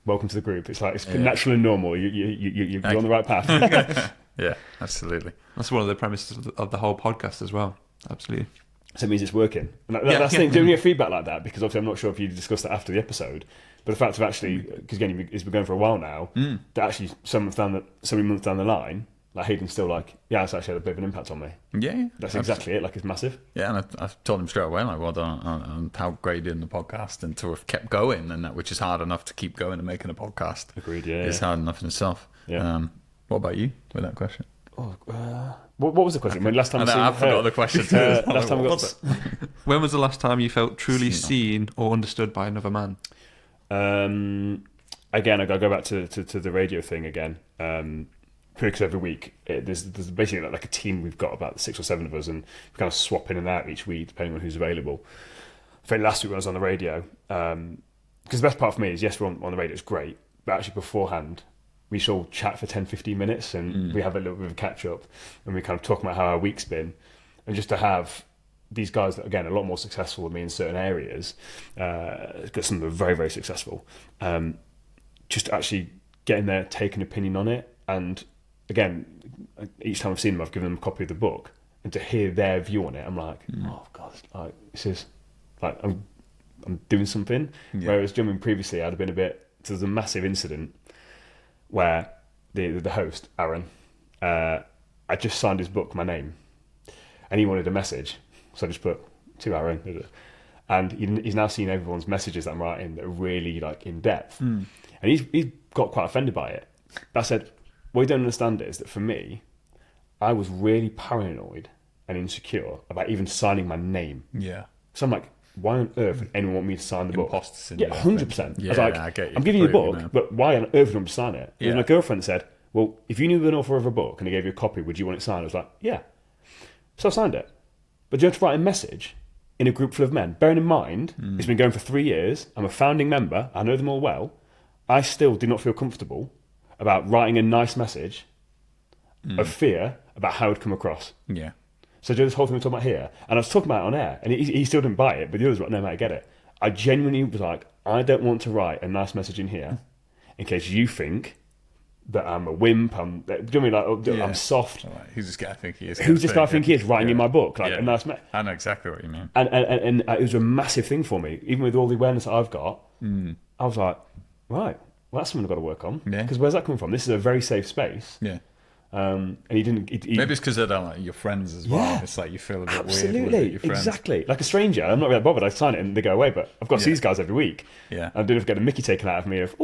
welcome to the group. It's like, it's natural and normal. You're on the right path. Yeah, absolutely. That's one of the premises of the whole podcast as well. Absolutely. So it means it's working. And that's the thing. Do we get feedback like that? Because obviously I'm not sure if you discussed that after the episode, but the fact of actually, because again, it's been going for a while now, that actually some months down the line, like Hayden's still like, yeah, it's actually had a bit of an impact on me. Yeah, That's exactly it. Like, it's massive. Yeah, and I told him straight away, like, well done on how great you did in the podcast, and to have kept going, and that, which is hard enough to keep going and making a podcast. Agreed. Yeah, It's hard enough in itself. Yeah. What about you with that question? What was the question? When last time I forgot the question too. last time we got. When was the last time you felt truly seen or understood by another man? Again, I go back to the radio thing again. Because every week there's basically like a team. We've got about 6 or 7 of us, and we kind of swap in and out each week depending on who's available. I think last week when I was on the radio, because the best part for me is, yes, we're on the radio, it's great, but actually beforehand we should all chat for 10-15 minutes, and we have a little bit of a catch up, and we kind of talk about how our week's been, and just to have these guys that, again, are a lot more successful than me in certain areas, got some that are very, very successful, just to actually get in there, take an opinion on it. And again, each time I've seen them, I've given them a copy of the book, and to hear their view on it, I'm like, oh God, like, this is like, I'm doing something. Yeah. Whereas jumping previously, I'd have been a bit. So there's a massive incident where the host, Aaron, I just signed his book, my name, and he wanted a message, so I just put to Aaron, and he's now seen everyone's messages that I'm writing that are really like in depth, and he's got quite offended by it. But I said, what you don't understand is that for me, I was really paranoid and insecure about even signing my name. Yeah. So I'm like, why on earth would anyone want me to sign the book? Imposter syndrome. Yeah, 100%. Yeah, I was like, I get you. I'm giving you the book, but why on earth would you want me to sign it? Yeah. And my girlfriend said, well, if you knew the author of a book and they gave you a copy, would you want it signed? I was like, yeah. So I signed it. But you have to write a message in a group full of men. Bearing in mind, it's been going for 3 years. I'm a founding member. I know them all well. I still do not feel comfortable about writing a nice message of fear about how it would come across. Yeah. So this whole thing we're talking about here, and I was talking about it on air, and he still didn't buy it, but the others were like, no, mate, I get it. I genuinely was like, I don't want to write a nice message in here in case you think that I'm a wimp, do you know what I mean? Like, I'm soft. Right. Who's this guy think he is? Who's this guy think he is writing in my book? Like, a nice I know exactly what you mean. And it was a massive thing for me, even with all the awareness that I've got. I was like, right, well, that's something I've got to work on. Yeah. Because where's that coming from? This is a very safe space. Yeah. And he didn't. Maybe it's because they're like your friends as well. Yeah, it's like you feel a bit absolutely, weird with your friends. Exactly. Like a stranger, I'm not really bothered. I sign it and they go away. But I've got to see these guys every week. Yeah, I didn't get a Mickey taken out of me of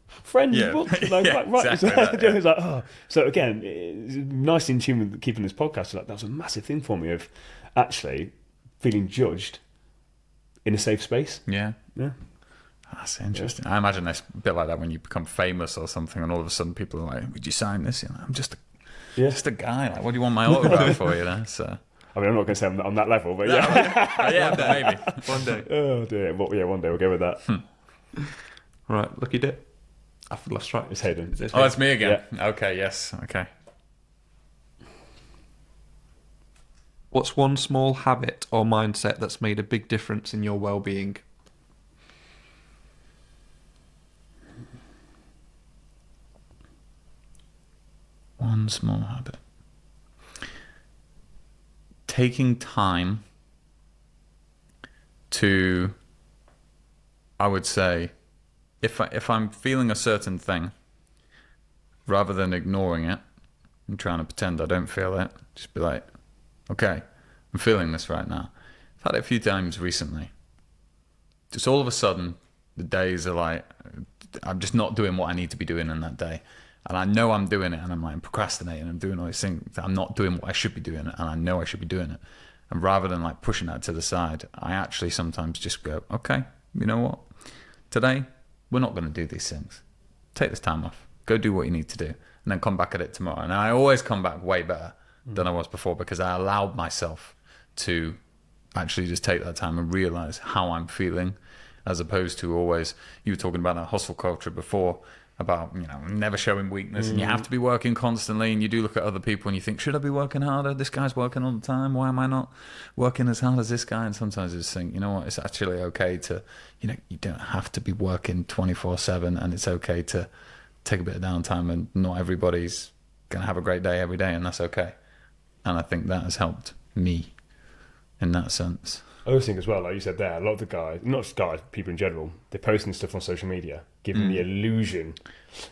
friends book. Like, right. Exactly that, It was like, oh. So again, it's nice in tune with keeping this podcast. Like, that was a massive thing for me of actually feeling judged in a safe space. Yeah. That's interesting. I imagine it's a bit like that when you become famous or something, and all of a sudden people are like, "Would you sign this?" You know, I'm just a guy. Like, what do you want my autograph for? You know. So I mean, I'm not going to say I'm on that level, but yeah, yeah, but maybe One day. Oh dear. Well, yeah, one day we'll go with that. Right, lucky dip. I've lost track. It's Hayden. Oh, it's me again. Okay. Yes. Okay. What's one small habit or mindset that's made a big difference in your well-being? One small habit. Taking time to, I would say, if I'm feeling a certain thing, rather than ignoring it and trying to pretend I don't feel it, just be like, okay, I'm feeling this right now. I've had it a few times recently. Just all of a sudden, the days are like, I'm just not doing what I need to be doing in that day. And I know I'm doing it, and I'm like procrastinating, I'm doing all these things. I'm not doing what I should be doing, and I know I should be doing it. And rather than like pushing that to the side, I actually sometimes just go, okay, you know what? Today, we're not going to do these things. Take this time off. Go do what you need to do, and then come back at it tomorrow. And I always come back way better than I was before, because I allowed myself to actually just take that time and realize how I'm feeling, as opposed to always, you were talking about a hustle culture before, about, you know, never showing weakness, and you have to be working constantly, and you do look at other people and you think, should I be working harder? This guy's working all the time. Why am I not working as hard as this guy? And sometimes I just think, you know what, it's actually okay to, you know, you don't have to be working 24/7, and it's okay to take a bit of downtime, and not everybody's going to have a great day every day, and that's okay. And I think that has helped me in that sense. I always think as well, like you said there, a lot of the guys, not just guys, people in general, they're posting stuff on social media, giving the illusion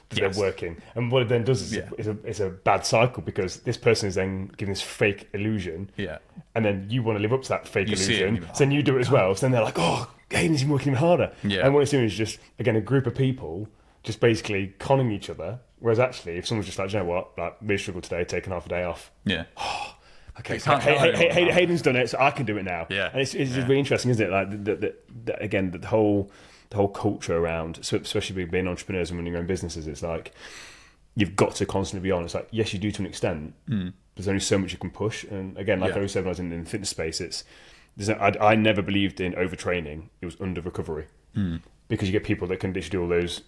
that they're working. And what it then does is it's a bad cycle, because this person is then giving this fake illusion. Yeah. And then you want to live up to that fake You see it illusion. and you're like, So then you do it as well. So then they're like, oh, Hayden's even working even harder. Yeah. And what it's doing is just, again, a group of people just basically conning each other. Whereas actually, if someone's just like, you know what, like, we struggled today, taking half a day off. Yeah. Okay, can't tell anyone Hayden's done it, so I can do it now. Yeah. And it's just really interesting, isn't it? Like, again, the whole culture around, so especially being entrepreneurs and running your own businesses, it's like you've got to constantly be on. It's like, yes, you do to an extent. There's only so much you can push. And again, like I always said when I was in the fitness space, I never believed in overtraining. It was under recovery. Because you get people that can literally do all those,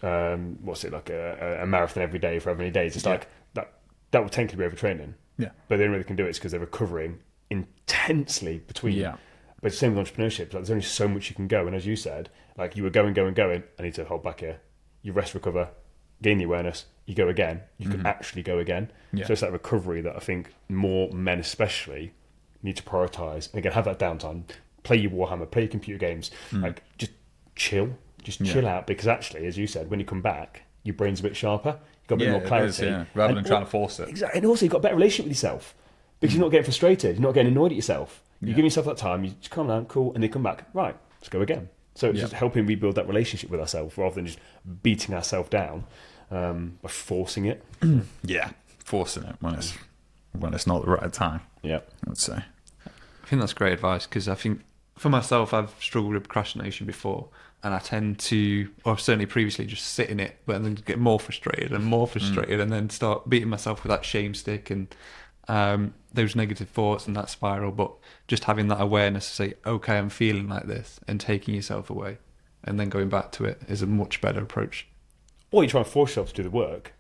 like a marathon every day for how many days. It's like that would technically be overtraining. Yeah. But the only way they can do it is because they're recovering intensely between. Yeah. But same with entrepreneurship. Like, there's only so much you can go. And as you said, like, you were going. I need to hold back here. You rest, recover, gain the awareness. You go again. You can actually go again. Yeah. So it's that recovery that I think more men especially need to prioritise. And again, have that downtime. Play your Warhammer. Play your computer games. Like, just chill. Just chill out. Because actually, as you said, when you come back, your brain's a bit sharper. You've got a bit more clarity. Rather than trying to force it. Exactly. And also, you've got a better relationship with yourself. Because you're not getting frustrated. You're not getting annoyed at yourself. You give yourself that time. You just calm down, cool, and they come back. Right, let's go again. So it's just helping rebuild that relationship with ourselves rather than just beating ourselves down by forcing it. Yeah, forcing it when it's not the right time. Yeah, I'd say. I think that's great advice, because I think for myself, I've struggled with procrastination before, and I tend to, or certainly previously, just sit in it, but then get more frustrated, and then start beating myself with that shame stick and those negative thoughts and that spiral. But just having that awareness to say, okay, I'm feeling like this, and taking yourself away and then going back to it is a much better approach. or you try and force yourself to do the work.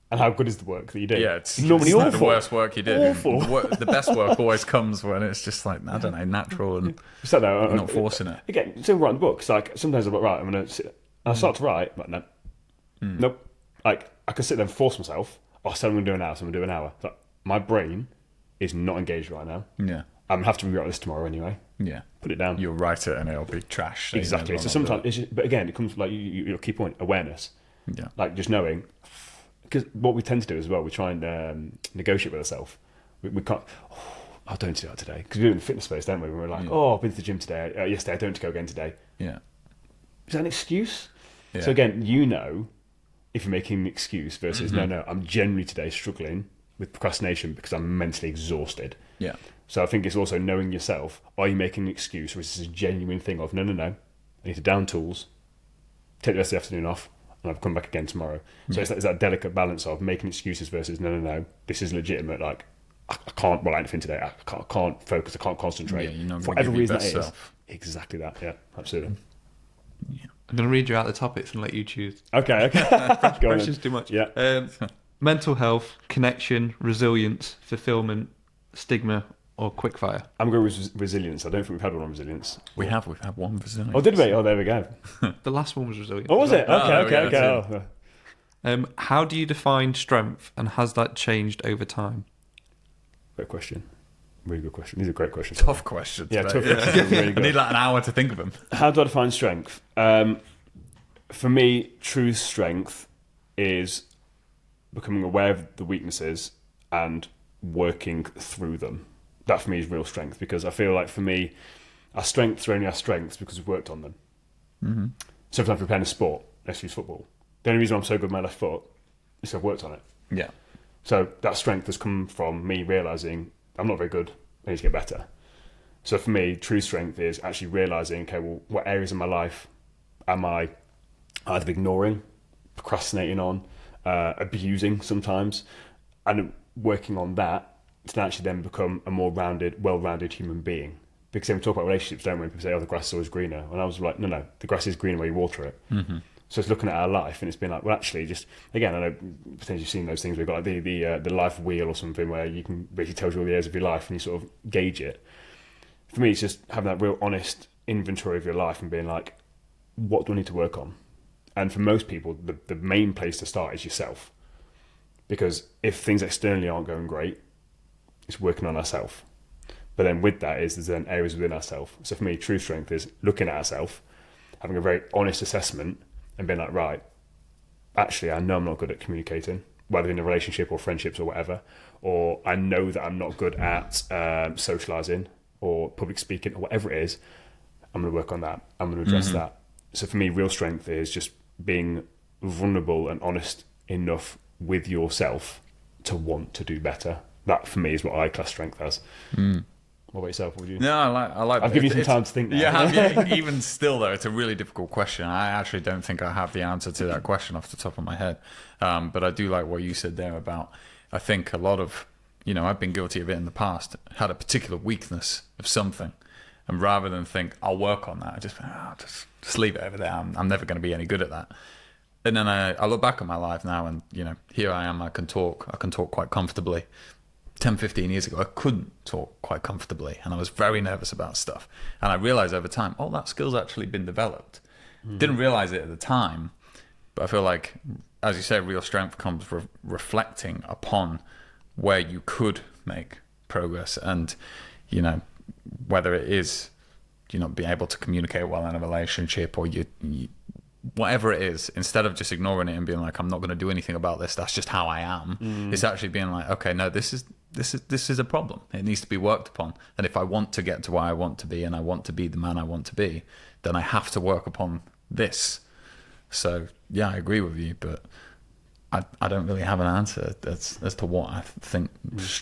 And how good is the work that you do? Yeah, it's normally like awful. the worst work you did. Awful. The best work always comes when it's just like, I don't know, natural and So, no, you're not forcing it. Again, so writing books, like sometimes I'm like, right, I'm going to sit, and I start to write, but no. Nope. Like, I can sit there and force myself, I said I'm going to do an hour, so I'm going to do an hour. But my brain is not engaged right now. Yeah. I'm going to have to rewrite this tomorrow anyway. Yeah. Put it down. You'll write it and it'll be trash. So Exactly. So sometimes, it's just, but again, it comes like your key point, awareness. Yeah. Like just knowing, because what we tend to do as well, we try and negotiate with ourselves. We can't. Oh, I don't do that today because we do it in the fitness space, don't we? When we're like, oh, I've been to the gym today. Yesterday, I don't go again today. Yeah. Is that an excuse? Yeah. So again, if you're making an excuse versus no, I'm generally today struggling with procrastination because I'm mentally exhausted. Yeah. So I think it's also knowing yourself. Are you making an excuse, or is this a genuine thing of no? I need to down tools, take the rest of the afternoon off, and I'll come back again tomorrow. So it's that delicate balance of making excuses versus no. This is legitimate. Like I can't write anything today. I can't focus. I can't concentrate. Yeah, you're not for going to whatever give your reason best that is. self. Exactly that. Yeah, absolutely. I'm going to read you out the topics and let you choose. Okay. Go on Pressure's then. too much. Yeah. Mental health, connection, resilience, fulfillment, stigma, or quickfire. I'm going with resilience. I don't think we've had one on resilience. We've had one Brazilian. Oh, did we? Oh, there we go. The last one was resilience. Oh, was it? Okay. that's it. Oh. How do you define strength, and has that changed over time? Great question. Really good question. These are great questions. Tough questions. Yeah, mate. tough questions. Really I good. need like an hour to think of them. How do I define strength? For me, true strength is becoming aware of the weaknesses and working through them. That for me is real strength, because I feel like for me, our strengths are only our strengths because we've worked on them. Mm-hmm. Sometimes we're playing a sport, let's use football. The only reason I'm so good with my left foot is I've worked on it. Yeah. So that strength has come from me realising I'm not very good, I need to get better. So for me, true strength is actually realising, okay, well, what areas of my life am I either ignoring, procrastinating on, abusing sometimes, and working on that to actually then become a more rounded, well-rounded human being. Because then we talk about relationships, don't we? People say, oh, the grass is always greener. And I was like, no, the grass is greener where you water it. Mm-hmm. So it's looking at our life, and it's been like, well, actually, just again, I know potentially you've seen those things. We've got like the life wheel or something where you can basically tell you all the areas of your life, and you sort of gauge it. For me, it's just having that real honest inventory of your life and being like, what do I need to work on? And for most people, the main place to start is yourself, because if things externally aren't going great, it's working on ourselves. But then with that is there's then areas within ourselves. So for me, true strength is looking at ourselves, having a very honest assessment and being like, right, actually, I know I'm not good at communicating, whether in a relationship or friendships or whatever, or I know that I'm not good at socialising or public speaking or whatever it is. I'm going to work on that. I'm going to address that. So for me, real strength is just being vulnerable and honest enough with yourself to want to do better. That for me is what I class strength as. What about yourself? What would you? No, I like. I've given you some time to think now. Yeah, even still though, it's a really difficult question. I actually don't think I have the answer to that question off the top of my head. But I do like what you said there about. I think a lot of, I've been guilty of it in the past. Had a particular weakness of something, and rather than think I'll work on that, I just leave it over there. I'm never going to be any good at that. And then I look back at my life now, and here I am. I can talk quite comfortably. 10, 15 years ago, I couldn't talk quite comfortably, and I was very nervous about stuff. And I realized over time, that skill's actually been developed. Didn't realize it at the time, but I feel like, as you say, real strength comes reflecting upon where you could make progress, and whether it is being able to communicate well in a relationship, or you whatever it is, instead of just ignoring it and being like, I'm not going to do anything about this, that's just how I am. It's actually being like, okay, no, this is a problem. It needs to be worked upon. And if I want to get to where I want to be, and I want to be the man I want to be, then I have to work upon this. So yeah, I agree with you, but I don't really have an answer as to what I think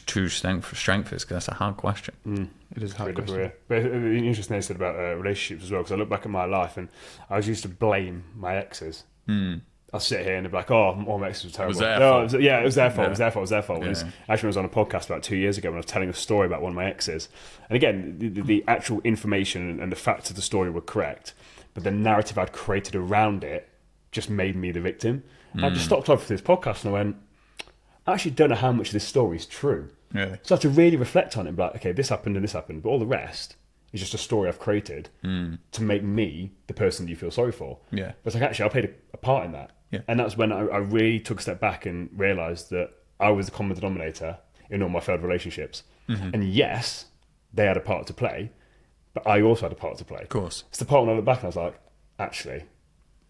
true strength is, because that's a hard question. It is a hard question. But it's interesting thing you said about relationships as well, because I look back at my life and I was used to blame my exes. I'll sit here and be like, all my exes were terrible. It was their fault. It was their fault. Yeah. It was their fault. It was their fault. Yeah. Actually, I was on a podcast about 2 years ago when I was telling a story about one of my exes. And again, the actual information and the facts of the story were correct, but the narrative I'd created around it just made me the victim. I just stopped off for this podcast and I went, I actually don't know how much of this story is true. Really? So I had to really reflect on it and be like, okay, this happened and this happened, but all the rest is just a story I've created to make me the person you feel sorry for. Yeah. But it's like, actually, I played a part in that. Yeah. And that's when I really took a step back and realised that I was the common denominator in all my failed relationships. And yes, they had a part to play, but I also had a part to play. Of course. It's the part when I look back and I was like, actually,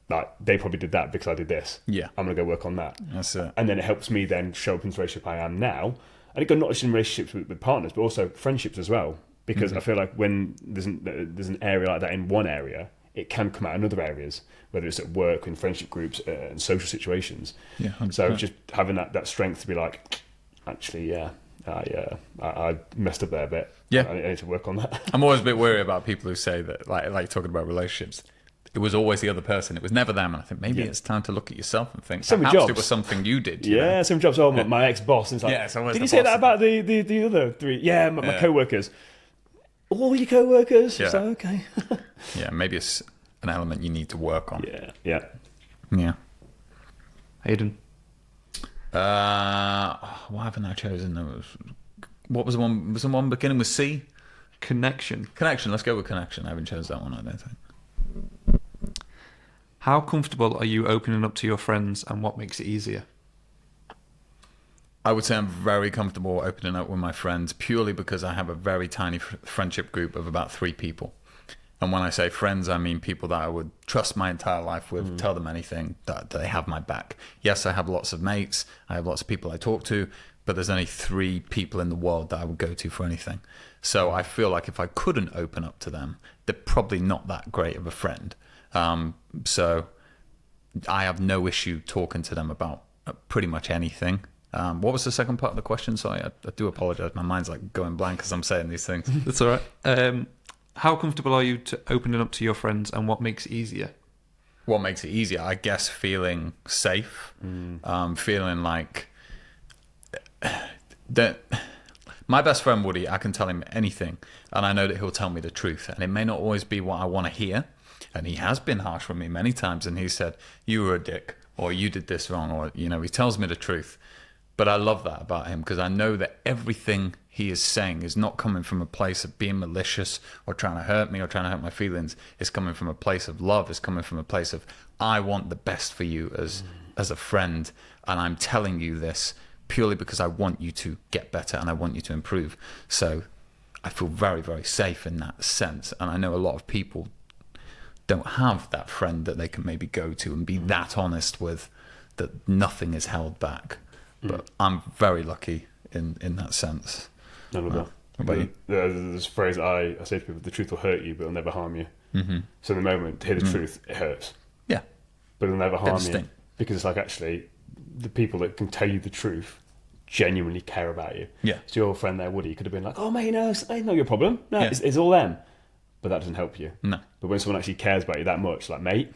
like they probably did that because I did this. Yeah. I'm going to go work on that. That's it. And then it helps me then show up in the relationship I am now. And it got not just in relationships with partners, but also friendships as well. Because I feel like when there's an area like that in one area, it can come out in other areas, whether it's at work, in friendship groups, and social situations. Yeah. 100%. So just having that strength to be like, actually, yeah, I messed up there a bit. Yeah. I need to work on that. I'm always a bit wary about people who say that, like talking about relationships, it was always the other person. It was never them. And I think maybe it's time to look at yourself and think, Some perhaps jobs. it was something you did. Yeah, some jobs. Oh, my ex-boss. And it's like, Yeah, it's always did the you say boss. that about the other three? Yeah, my co-workers. All your co-workers? Yeah. So, okay. Yeah, maybe it's an element you need to work on. Yeah. Yeah. Hayden. What haven't I chosen? What was the one? Was the one beginning with C? Connection. Connection. Let's go with connection. I haven't chosen that one, I don't think. How comfortable are you opening up to your friends, and what makes it easier? I would say I'm very comfortable opening up with my friends purely because I have a very tiny friendship group of about 3 people. And when I say friends, I mean people that I would trust my entire life with, tell them anything, that they have my back. Yes, I have lots of mates, I have lots of people I talk to, but there's only 3 people in the world that I would go to for anything. So I feel like if I couldn't open up to them, they're probably not that great of a friend. So I have no issue talking to them about pretty much anything. What was the second part of the question? Sorry, I do apologize. My mind's like going blank as I'm saying these things. That's all right. How comfortable are you to opening up to your friends, and what makes it easier? What makes it easier? I guess feeling safe, feeling like that. My best friend Woody, I can tell him anything, and I know that he'll tell me the truth. And it may not always be what I want to hear. And he has been harsh with me many times, and he said, "You were a dick," or "You did this wrong," or he tells me the truth. But I love that about him because I know that everything he is saying is not coming from a place of being malicious or trying to hurt me or trying to hurt my feelings. It's coming from a place of love. It's coming from a place of, I want the best for you as a friend, and I'm telling you this purely because I want you to get better and I want you to improve. So I feel very, very safe in that sense. And I know a lot of people don't have that friend that they can maybe go to and be that honest with, that nothing is held back. But I'm very lucky in that sense. None of that. What about you? There's a phrase I say to people: the truth will hurt you, but it'll never harm you. Mm-hmm. So in the moment, to hear the truth, it hurts. Yeah. But it'll never harm you. Sting. Because it's like, actually, the people that can tell you the truth genuinely care about you. Yeah. So your friend there, Woody, could have been like, oh, mate, no, it's not your problem. No, Yeah. it's all them. But that doesn't help you. No. But when someone actually cares about you that much, like, mate,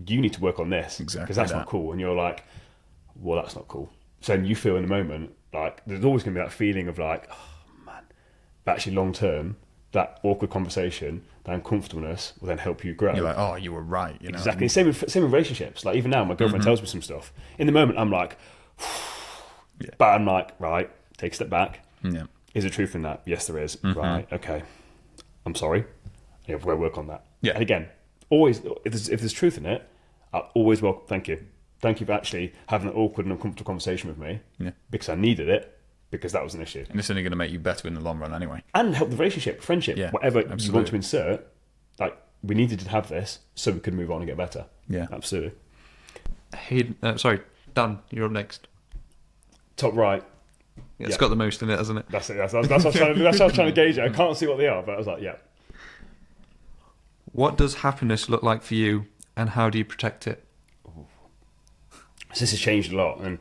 you need to work on this. Exactly Because that's that. not cool. And you're like, well, that's not cool. So then you feel in the moment, like, there's always going to be that feeling of like, oh, man. But actually, long term, that awkward conversation, that uncomfortableness will then help you grow. You're like, oh, you were right. You know? Exactly. Same with relationships. Like, even now, my girlfriend tells me some stuff. In the moment, I'm like, Yeah. but I'm like, right, take a step back. Yeah. Is there truth in that? Yes, there is. Right, okay. I'm sorry. Yeah, we'll work on that. Yeah. And again, always, if there's truth in it, I'll always thank you. Thank you for actually having an awkward and uncomfortable conversation with me. Yeah. Because I needed it, because that was an issue. And it's only going to make you better in the long run anyway. And help the relationship, friendship, Yeah, whatever you absolutely. want to insert. Like, we needed to have this so we could move on and get better. Yeah. Absolutely. Hayden, Dan, you're up next. Top right. It's Yeah. got the most in it, hasn't it? That's it. That's what I was trying to, that's what I was trying to gauge it. I can't see what they are, but I was like, yeah. What does happiness look like for you, and how do you protect it? So this has changed a lot, and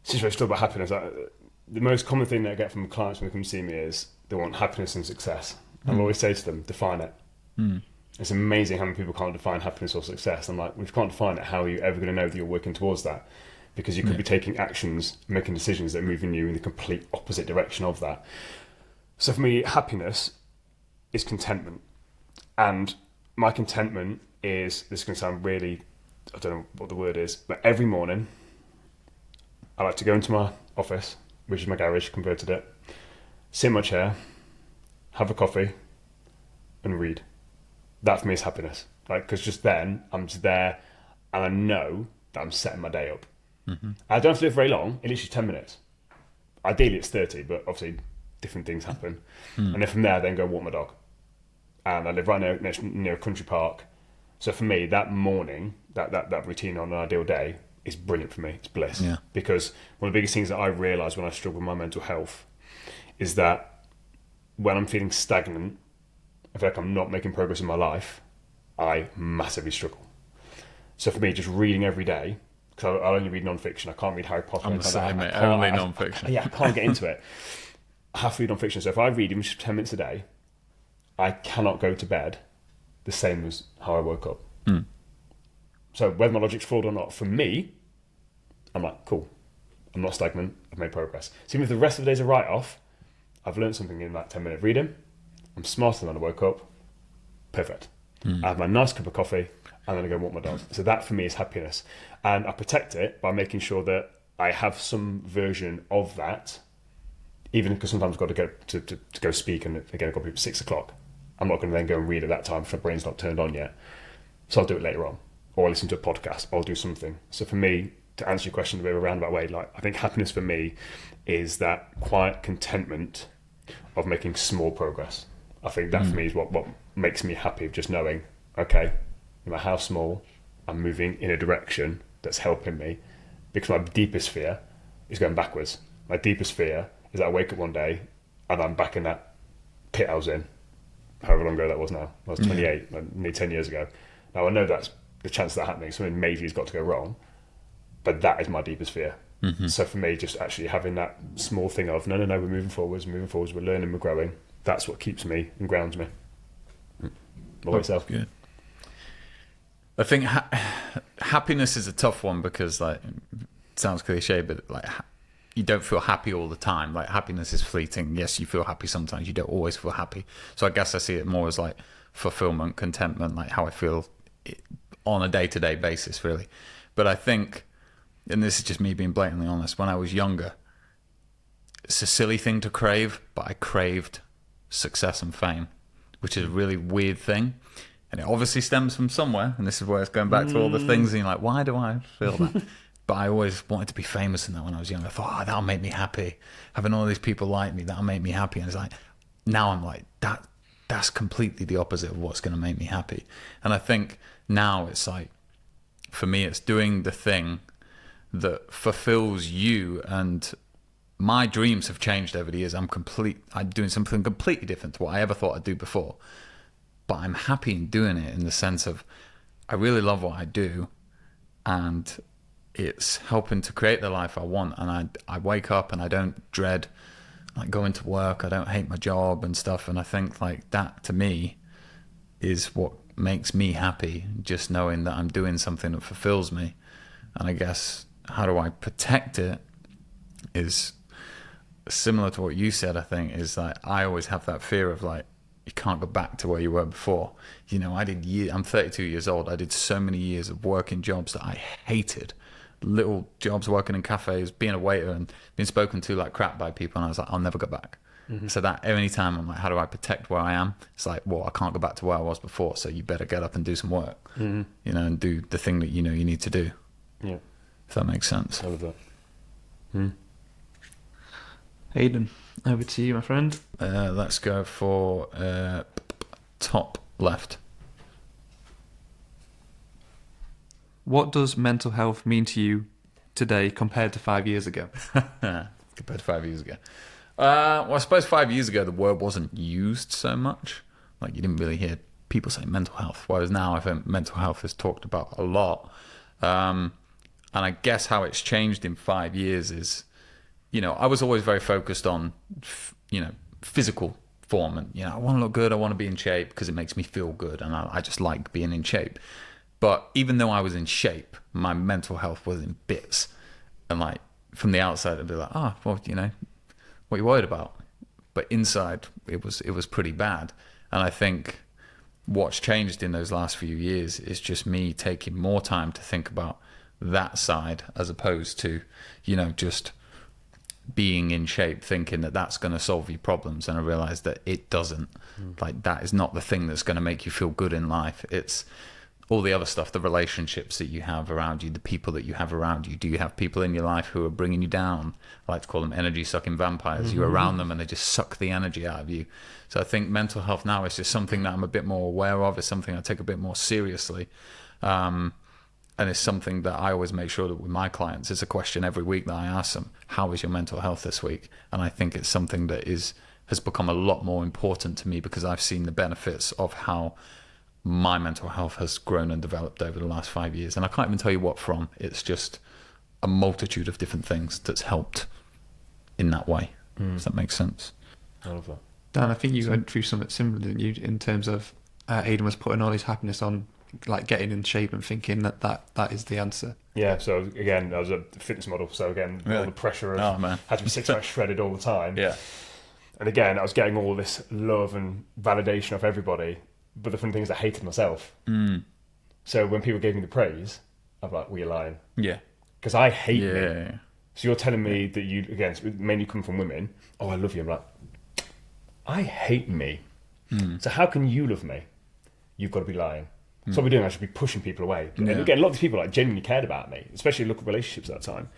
since we've talked about happiness, the most common thing that I get from clients when they come to see me is they want happiness and success. And I always say to them, define it. It's amazing how many people can't define happiness or success. I'm like, well, if you can't define it, how are you ever going to know that you're working towards that? Because you could be taking actions, making decisions that are moving you in the complete opposite direction of that. So for me, happiness is contentment. And my contentment is, this is going to sound really, I don't know what the word is, but every morning I like to go into my office, which is my garage, converted it, sit in my chair, have a coffee, and read. That for me is happiness. Like, because just then I'm just there and I know that I'm setting my day up. I don't have to live very long, it literally 10 minutes. Ideally it's 30, but obviously different things happen. And then from there, then go walk my dog. And I live right near a country park. So for me, that morning, that routine on an ideal day is brilliant for me. It's bliss. Yeah. Because one of the biggest things that I realise when I struggle with my mental health is that when I'm feeling stagnant, I feel like I'm not making progress in my life, I massively struggle. So for me, just reading every day, because I only read non-fiction, I can't read Harry Potter. I'm the same, mate. Only non-fiction. I can't get into it. I have to read non-fiction. So if I read even just 10 minutes a day, I cannot go to bed the same as how I woke up. So whether my logic's flawed or not, for me, I'm like, cool. I'm not stagnant. I've made progress. So even if the rest of the day's a write-off, I've learned something in that 10-minute reading. I'm smarter than when I woke up. Perfect. I have my nice cup of coffee, and then I go walk my dog. So that for me is happiness. And I protect it by making sure that I have some version of that, even because sometimes I've got to go to go speak, and again, I've got to be at 6 o'clock. I'm not going to then go and read at that time if my brain's not turned on yet. So I'll do it later on. Or I'll listen to a podcast, or I'll do something. So for me, to answer your question in a bit of a roundabout way, like, I think happiness for me is that quiet contentment of making small progress. I think that for me is what makes me happy, of just knowing, okay, no matter how small, I'm moving in a direction that's helping me. Because my deepest fear is going backwards. My deepest fear is that I wake up one day and I'm back in that pit I was in, however long ago that was now. I was 28, nearly 10 years ago. Now I know that's the chance of that happening. Something major has got to go wrong, but that is my deepest fear. So for me, just actually having that small thing of, no, we're moving forwards, we're learning, we're growing. That's what keeps me and grounds me. What about yourself? Good. I think happiness is a tough one because, like, it sounds cliche, but like, you don't feel happy all the time. Like, happiness is fleeting. Yes, you feel happy sometimes. You don't always feel happy. So I guess I see it more as like fulfillment, contentment, like how I feel on a day-to-day basis, really. But I think, and this is just me being blatantly honest, when I was younger, it's a silly thing to crave, but I craved success and fame, which is a really weird thing. And it obviously stems from somewhere, and this is where it's going back to all the things, and you're like, why do I feel that? But I always wanted to be famous in that when I was young. I thought, that'll make me happy. Having all these people like me, that'll make me happy. And it's like, now I'm like, that's completely the opposite of what's going to make me happy. And I think now it's like, for me, it's doing the thing that fulfills you. And my dreams have changed over the years. I'm doing something completely different to what I ever thought I'd do before. But I'm happy in doing it in the sense of I really love what I do, and it's helping to create the life I want. And I wake up and I don't dread like going to work. I don't hate my job and stuff. And I think like that to me is what makes me happy, just knowing that I'm doing something that fulfills me. And I guess how do I protect it is similar to what you said. I think is like I always have that fear of like you can't go back to where you were before. I'm 32 years old. I did so many years of working jobs that I hated. Little jobs, working in cafes, being a waiter, and being spoken to like crap by people. And I was like, I'll never go back. So that any time I'm like, how do I protect where I am? It's like, well, I can't go back to where I was before. So you better get up and do some work, and do the thing that you need to do. Yeah. If that makes sense. I love that. Hayden, over to you, my friend. Let's go for top left. What does mental health mean to you today compared to 5 years ago? Compared to 5 years ago. Well, I suppose 5 years ago the word wasn't used so much. Like you didn't really hear people say mental health, whereas now I think mental health is talked about a lot. And I guess how it's changed in 5 years is, I was always very focused on, physical form. And, I want to look good. I want to be in shape because it makes me feel good. And I just like being in shape. But even though I was in shape, my mental health was in bits. And like from the outside, I'd be like, what are you worried about? But inside, it was pretty bad. And I think what's changed in those last few years is just me taking more time to think about that side as opposed to, just being in shape, thinking that that's going to solve your problems. And I realized that it doesn't. Like that is not the thing that's going to make you feel good in life. It's all the other stuff, the relationships that you have around you, the people that you have around you. Do you have people in your life who are bringing you down? I like to call them energy sucking vampires. You're around them and they just suck the energy out of you. So I think mental health now is just something that I'm a bit more aware of. It's something I take a bit more seriously. And it's something that I always make sure that with my clients, it's a question every week that I ask them, how is your mental health this week? And I think it's something that has become a lot more important to me because I've seen the benefits of how my mental health has grown and developed over the last 5 years. And I can't even tell you what from. It's just a multitude of different things that's helped in that way. Does that make sense? I love that. Dan, I think you went through something similar, didn't you, in terms of Hayden was putting all his happiness on like getting in shape and thinking that is the answer. Yeah, so again, I was a fitness model, so again, all the pressure of had to be six-pack shredded all the time. Yeah. And again, I was getting all this love and validation of everybody, but the funny thing is I hated myself. So when people gave me the praise, I'm like, well, you're lying. Yeah. Because I hate me. Yeah. So you're telling me that you, again, mainly come from women, I love you. I'm like, I hate me. So how can you love me? You've got to be lying. So what we're doing, I should be pushing people away. And again, a lot of these people like genuinely cared about me, especially look at relationships at that time.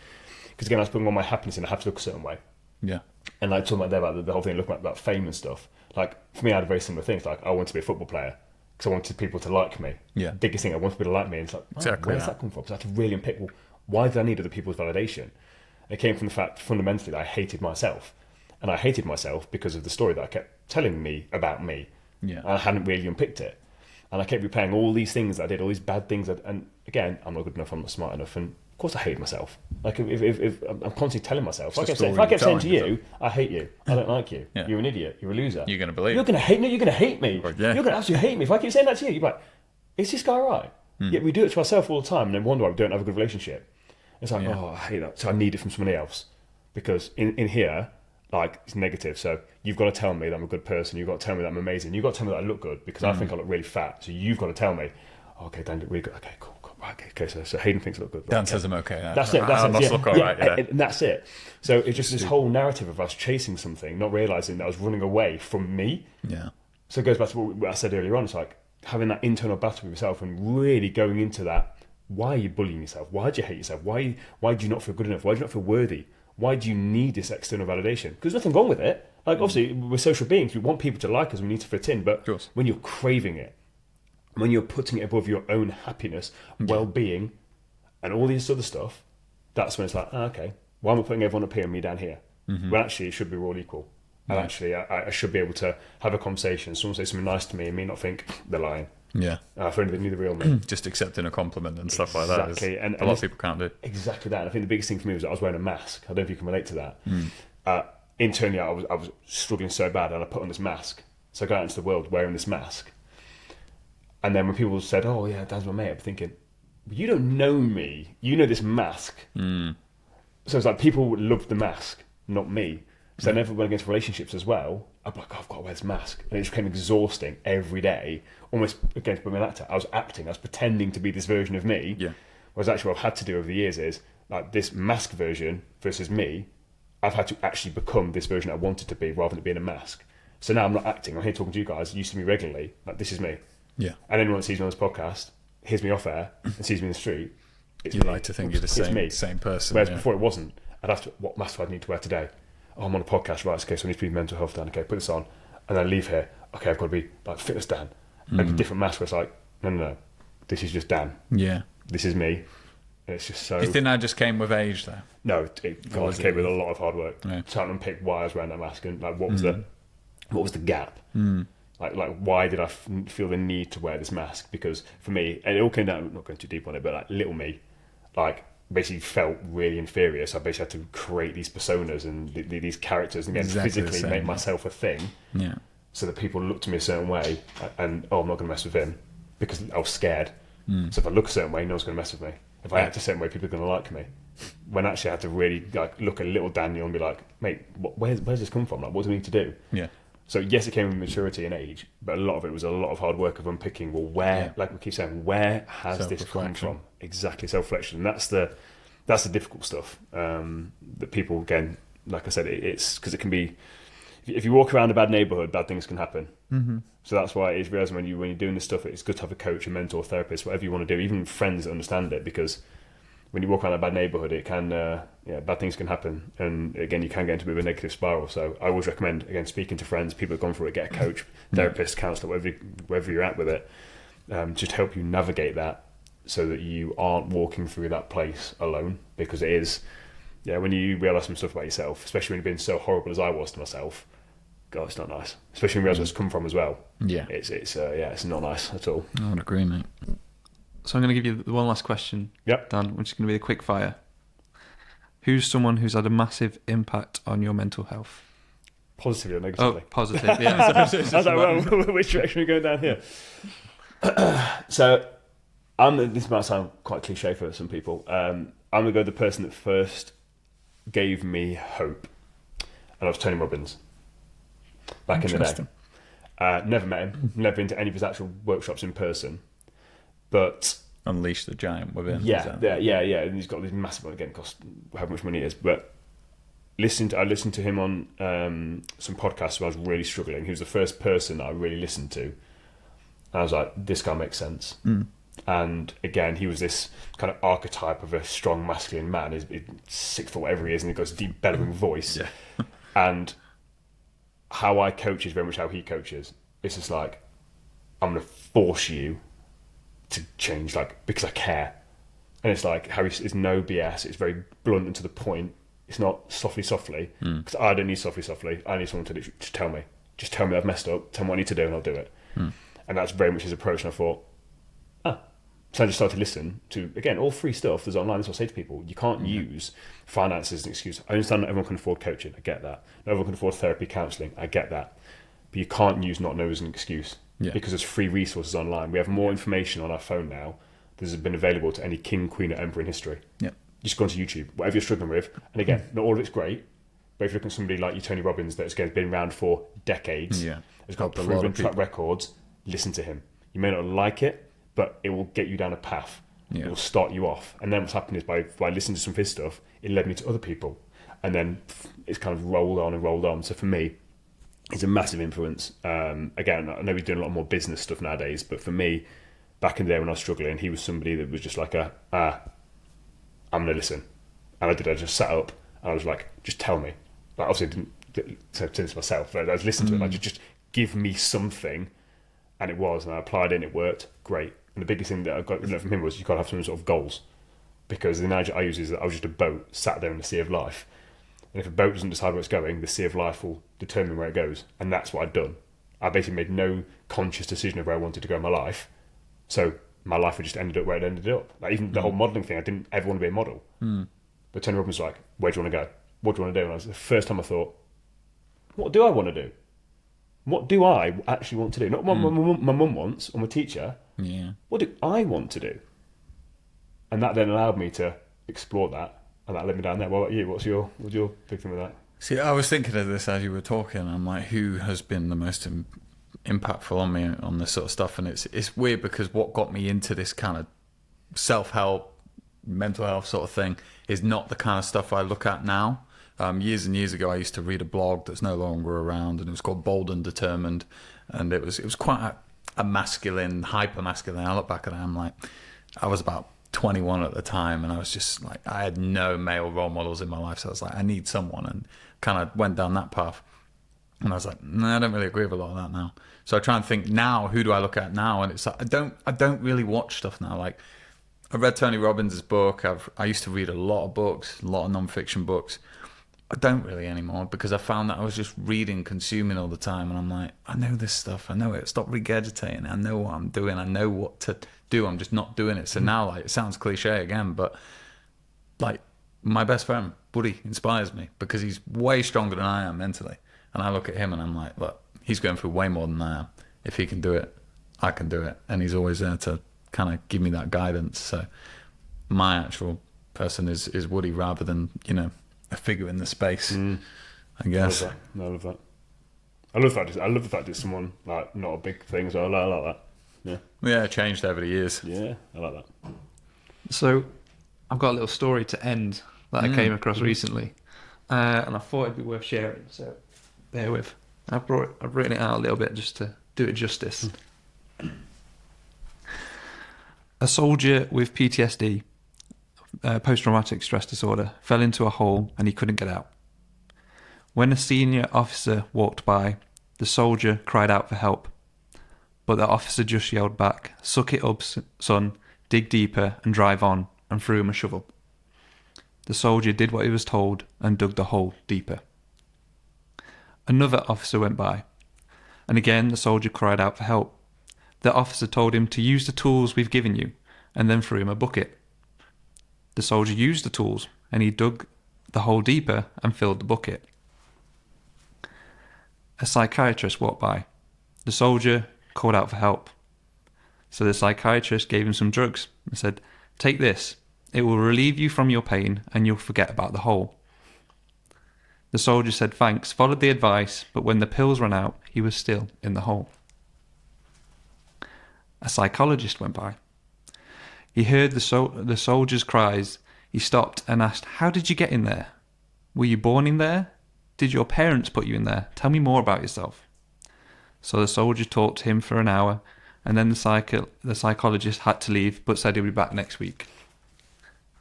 Because again, I was putting all my happiness in, I have to look a certain way. Yeah. And like talking about there about the whole thing, looking about fame and stuff. Like for me, I had very similar things. Like I wanted to be a football player because I wanted people to like me. Yeah. Biggest thing, I wanted people to like me. And it's like, Exactly where's that come from? So I had to really unpick, well, why did I need other people's validation? And it came from the fact, fundamentally, that I hated myself. And I hated myself because of the story that I kept telling me about me. Yeah. And I hadn't really unpicked it. And I kept replaying all these things that I did, all these bad things. And again, I'm not good enough, I'm not smart enough. And of course I hate myself. Like if I'm constantly telling myself, if I kept saying to you, I hate you, I don't like you, you're an idiot, you're a loser. You're going to believe You're going to hate me, you're going to hate me. Well, yeah. You're going to absolutely hate me. If I keep saying that to you, you're like, is this guy right? Yet we do it to ourselves all the time and then wonder why we don't have a good relationship. It's like, I hate that. So I need it from somebody else. Because in here, like, it's negative. So you've got to tell me that I'm a good person. You've got to tell me that I'm amazing. You've got to tell me that I look good because I think I look really fat. So you've got to tell me, okay, Dan, you look really good. Okay, cool. Right, okay, so Hayden thinks I look good. Dan says I'm okay. That's it. That's it. Look all right, and that's it. So it's just this whole narrative of us chasing something, not realising that I was running away from me. Yeah. So it goes back to what I said earlier on. It's like having that internal battle with yourself and really going into that why are you bullying yourself? Why do you hate yourself? Why do you not feel good enough? Why do you not feel worthy? Why do you need this external validation? Because there's nothing wrong with it. Like, obviously, we're social beings. We want people to like us. We need to fit in. But when you're craving it, when you're putting it above your own happiness, well-being, and all this other stuff, that's when it's like, okay, why am I putting everyone up here and me down here? Well, actually, it should be we're all equal. And actually, I should be able to have a conversation. Someone say something nice to me and me not think they're lying. Yeah. If only they knew the real me. Just accepting a compliment and stuff like that. Exactly. And a lot of people can't do. Exactly that. And I think the biggest thing for me was that I was wearing a mask. I don't know if you can relate to that. Internally, I was struggling so bad, and I put on this mask. So I got out into the world wearing this mask. And then when people said, oh, yeah, Dan's my mate, I'm thinking, you don't know me. You know this mask. So it's like people loved the mask, not me. So I never went against relationships as well. I'm like, oh, I've got to wear this mask. And it just became exhausting every day. Almost against being an actor. I was acting. I was pretending to be this version of me. Yeah. Whereas actually what I've had to do over the years is, like, this mask version versus me, I've had to actually become this version I wanted to be rather than being a mask. So now I'm not acting. I'm here talking to you guys. You used to me regularly. Like, this is me. Yeah. And anyone that sees me on this podcast, hears me off air and sees me in the street, it's You me. like to think you're the same person. Whereas before it wasn't. I'd have to, what mask do I need to wear today? Oh, I'm on a podcast, right? Okay, so I need to be mental health Dan. Okay, put this on, and then leave here. Okay, I've got to be like fitness Dan. And a different mask where it's like, no, this is just Dan. Yeah. This is me. And it's just so. Do you think that just came with age, though? No, it came with a lot of hard work. Yeah. Trying to unpick why I was wearing that mask and like what was the gap. Like why did I feel the need to wear this mask? Because for me, and it all came down. I'm not going too deep on it, but like little me, like, basically felt really inferior, so I basically had to create these personas and these characters and again physically make myself a thing, so that people looked at me a certain way and I'm not going to mess with him because I was scared. So if I look a certain way, no one's going to mess with me. If I act a certain way, people are going to like me. When actually I had to really like look at little Daniel and be like, mate, where's this come from? Like, what do we need to do? Yeah. So yes, it came with maturity and age, but a lot of it was a lot of hard work of unpicking. Well, where, like we keep saying, where has this come from? Exactly, self-reflection. And that's the difficult stuff that people, again, like I said, it's because it can be. If you walk around a bad neighbourhood, bad things can happen. So that's why it's realising when you're doing this stuff, it's good to have a coach, a mentor, a therapist, whatever you want to do, even friends that understand it, because when you walk around a bad neighbourhood, it can, bad things can happen. And again, you can get into a bit of a negative spiral. So I always recommend, again, speaking to friends, people who've gone through it, get a coach, therapist, counsellor, wherever you're at with it, just help you navigate that so that you aren't walking through that place alone. Because it is, when you realise some stuff about yourself, especially when you've been so horrible as I was to myself, God, it's not nice. Especially when you realise where it's come from as well. Yeah. It's not nice at all. I would agree, mate. So I'm going to give you one last question, Dan, which is going to be the quick fire. Who's someone who's had a massive impact on your mental health? Positively or negatively? Oh, positive, yeah. I was like, well, which direction are we going down here? So, this might sound quite cliche for some people. I'm going to go the person that first gave me hope, and I was Tony Robbins, back in the day. Never met him, never been to any of his actual workshops in person. But Unleash the Giant within. Yeah. And he's got this massive one, again, cost however much money it is. But I listened to him on some podcasts where I was really struggling. He was the first person that I really listened to. And I was like, this guy makes sense. And again, he was this kind of archetype of a strong masculine man. He's 6 foot whatever he is, and he's got this deep bellowing voice. And how I coach is very much how he coaches. It's just like, I'm going to force you to change, like, because I care. And it's like Harry, it's no BS. It's very blunt and to the point. It's not softly, because I don't need softly. I need someone to just tell me I've messed up, tell me what I need to do, and I'll do it. And that's very much his approach. And I thought, so I just started to listen to, again, all free stuff that's online. That's what I say to people. You can't use finance as an excuse. I understand not everyone can afford coaching. I get that. Not everyone can afford therapy, counselling. I get that. But you can't use not know as an excuse. Because there's free resources online. We have more information on our phone now that has been available to any king, queen, or emperor in history. Just go onto YouTube, whatever you're struggling with. And again, not all of it's great, but if you look at somebody like you, Tony Robbins, that's been around for decades, has got proven track records, listen to him. You may not like it, but it will get you down a path. It will start you off. And then what's happened is by listening to some of his stuff, it led me to other people. And then it's kind of rolled on. So for me, it's a massive influence. Again, I know we're doing a lot more business stuff nowadays, but for me, back in the day when I was struggling, he was somebody that was just like I'm going to listen. And I did. I just sat up and I was like, just tell me. Like, obviously, I didn't say this myself. But I was listening to it. Like, just give me something. And it was. And I applied it and it worked. Great. And the biggest thing that I got from him was you've got to have some sort of goals. Because the analogy I use is that I was just a boat sat there in the sea of life. And if a boat doesn't decide where it's going, the sea of life will determine where it goes. And that's what I'd done. I basically made no conscious decision of where I wanted to go in my life. So my life had just ended up where it ended up. Like even the whole modelling thing, I didn't ever want to be a model. But Tony Robbins was like, where do you want to go? What do you want to do? And it was the first time I thought, what do I want to do? What do I actually want to do? Not what my mum wants or my teacher. Yeah. What do I want to do? And that then allowed me to explore that. And that led me down there. What about you? What's your big thing with that? See, I was thinking of this as you were talking. I'm like, who has been the most impactful on me on this sort of stuff? And it's weird because what got me into this kind of self-help, mental health sort of thing is not the kind of stuff I look at now. Years and years ago, I used to read a blog that's no longer around, and it was called Bold and Determined, and it was quite a masculine, hyper masculine. I look back at it, I'm like, I was about 21 at the time, and I was just like, I had no male role models in my life, so I was like, I need someone, and kind of went down that path. And I was like, no, I don't really agree with a lot of that now. So I try and think now, who do I look at now? And it's like, I don't really watch stuff now. Like, I read Tony Robbins' book. I used to read a lot of books, a lot of non-fiction books. I don't really anymore because I found that I was just reading, consuming all the time. And I'm like, I know this stuff. I know it. Stop regurgitating it. I know what I'm doing. I know what to do. I'm just not doing it. So now, like, it sounds cliche again, but like my best friend, Buddy, inspires me because he's way stronger than I am mentally. And I look at him and I'm like, look, he's going through way more than I am. If he can do it, I can do it. And he's always there to kind of give me that guidance. So my actual person is Woody rather than, a figure in the space, I guess. I love that. I love the fact it's someone like not a big thing as well. I like that. Yeah. Yeah, it changed over the years. Yeah, I like that. So I've got a little story to end that I came across recently, and I thought it'd be worth sharing. So bear with. I've written it out a little bit just to do it justice. A soldier with PTSD, post-traumatic stress disorder, fell into a hole and he couldn't get out. When a senior officer walked by, the soldier cried out for help, but the officer just yelled back, "Suck it up, son, dig deeper and drive on," and threw him a shovel. The soldier did what he was told and dug the hole deeper. Another officer went by, and again the soldier cried out for help. The officer told him to use the tools we've given you, and then threw him a bucket. The soldier used the tools, and he dug the hole deeper and filled the bucket. A psychiatrist walked by. The soldier called out for help. So the psychiatrist gave him some drugs and said, "Take this. It will relieve you from your pain, and you'll forget about the hole." The soldier said thanks, followed the advice, but when the pills ran out, he was still in the hole. A psychologist went by. He heard the soldier's cries. He stopped and asked, "How did you get in there? Were you born in there? Did your parents put you in there? Tell me more about yourself." So the soldier talked to him for an hour, and then the psychologist had to leave, but said he'd be back next week.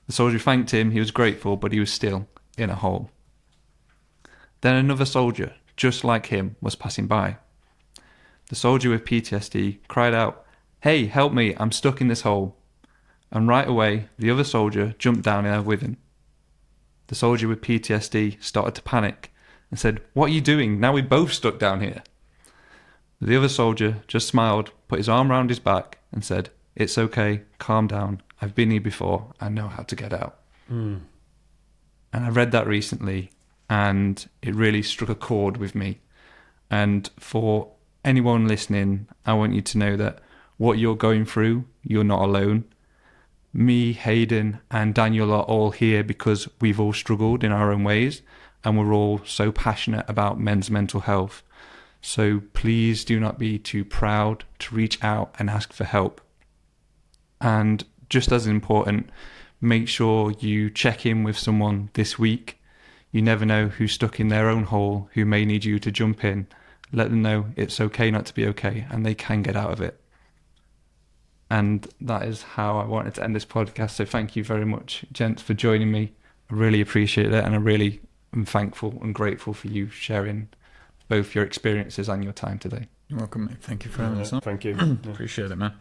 The soldier thanked him. He was grateful, but he was still in a hole. Then another soldier, just like him, was passing by. The soldier with PTSD cried out, "Hey, help me, I'm stuck in this hole." And right away, the other soldier jumped down there with him. The soldier with PTSD started to panic and said, "What are you doing? Now we're both stuck down here." The other soldier just smiled, put his arm around his back and said, "It's okay, calm down. I've been here before. I know how to get out." And I read that recently and it really struck a chord with me. And for anyone listening, I want you to know that what you're going through, you're not alone. Me, Hayden and Daniel are all here because we've all struggled in our own ways and we're all so passionate about men's mental health. So please do not be too proud to reach out and ask for help. And just as important, make sure you check in with someone this week. You never know who's stuck in their own hole, who may need you to jump in. Let them know it's okay not to be okay and they can get out of it. And that is how I wanted to end this podcast. So thank you very much, gents, for joining me. I really appreciate it, and I really am thankful and grateful for you sharing both your experiences and your time today. You're welcome, mate. Thank you for having us on. Thank you. Appreciate it, man.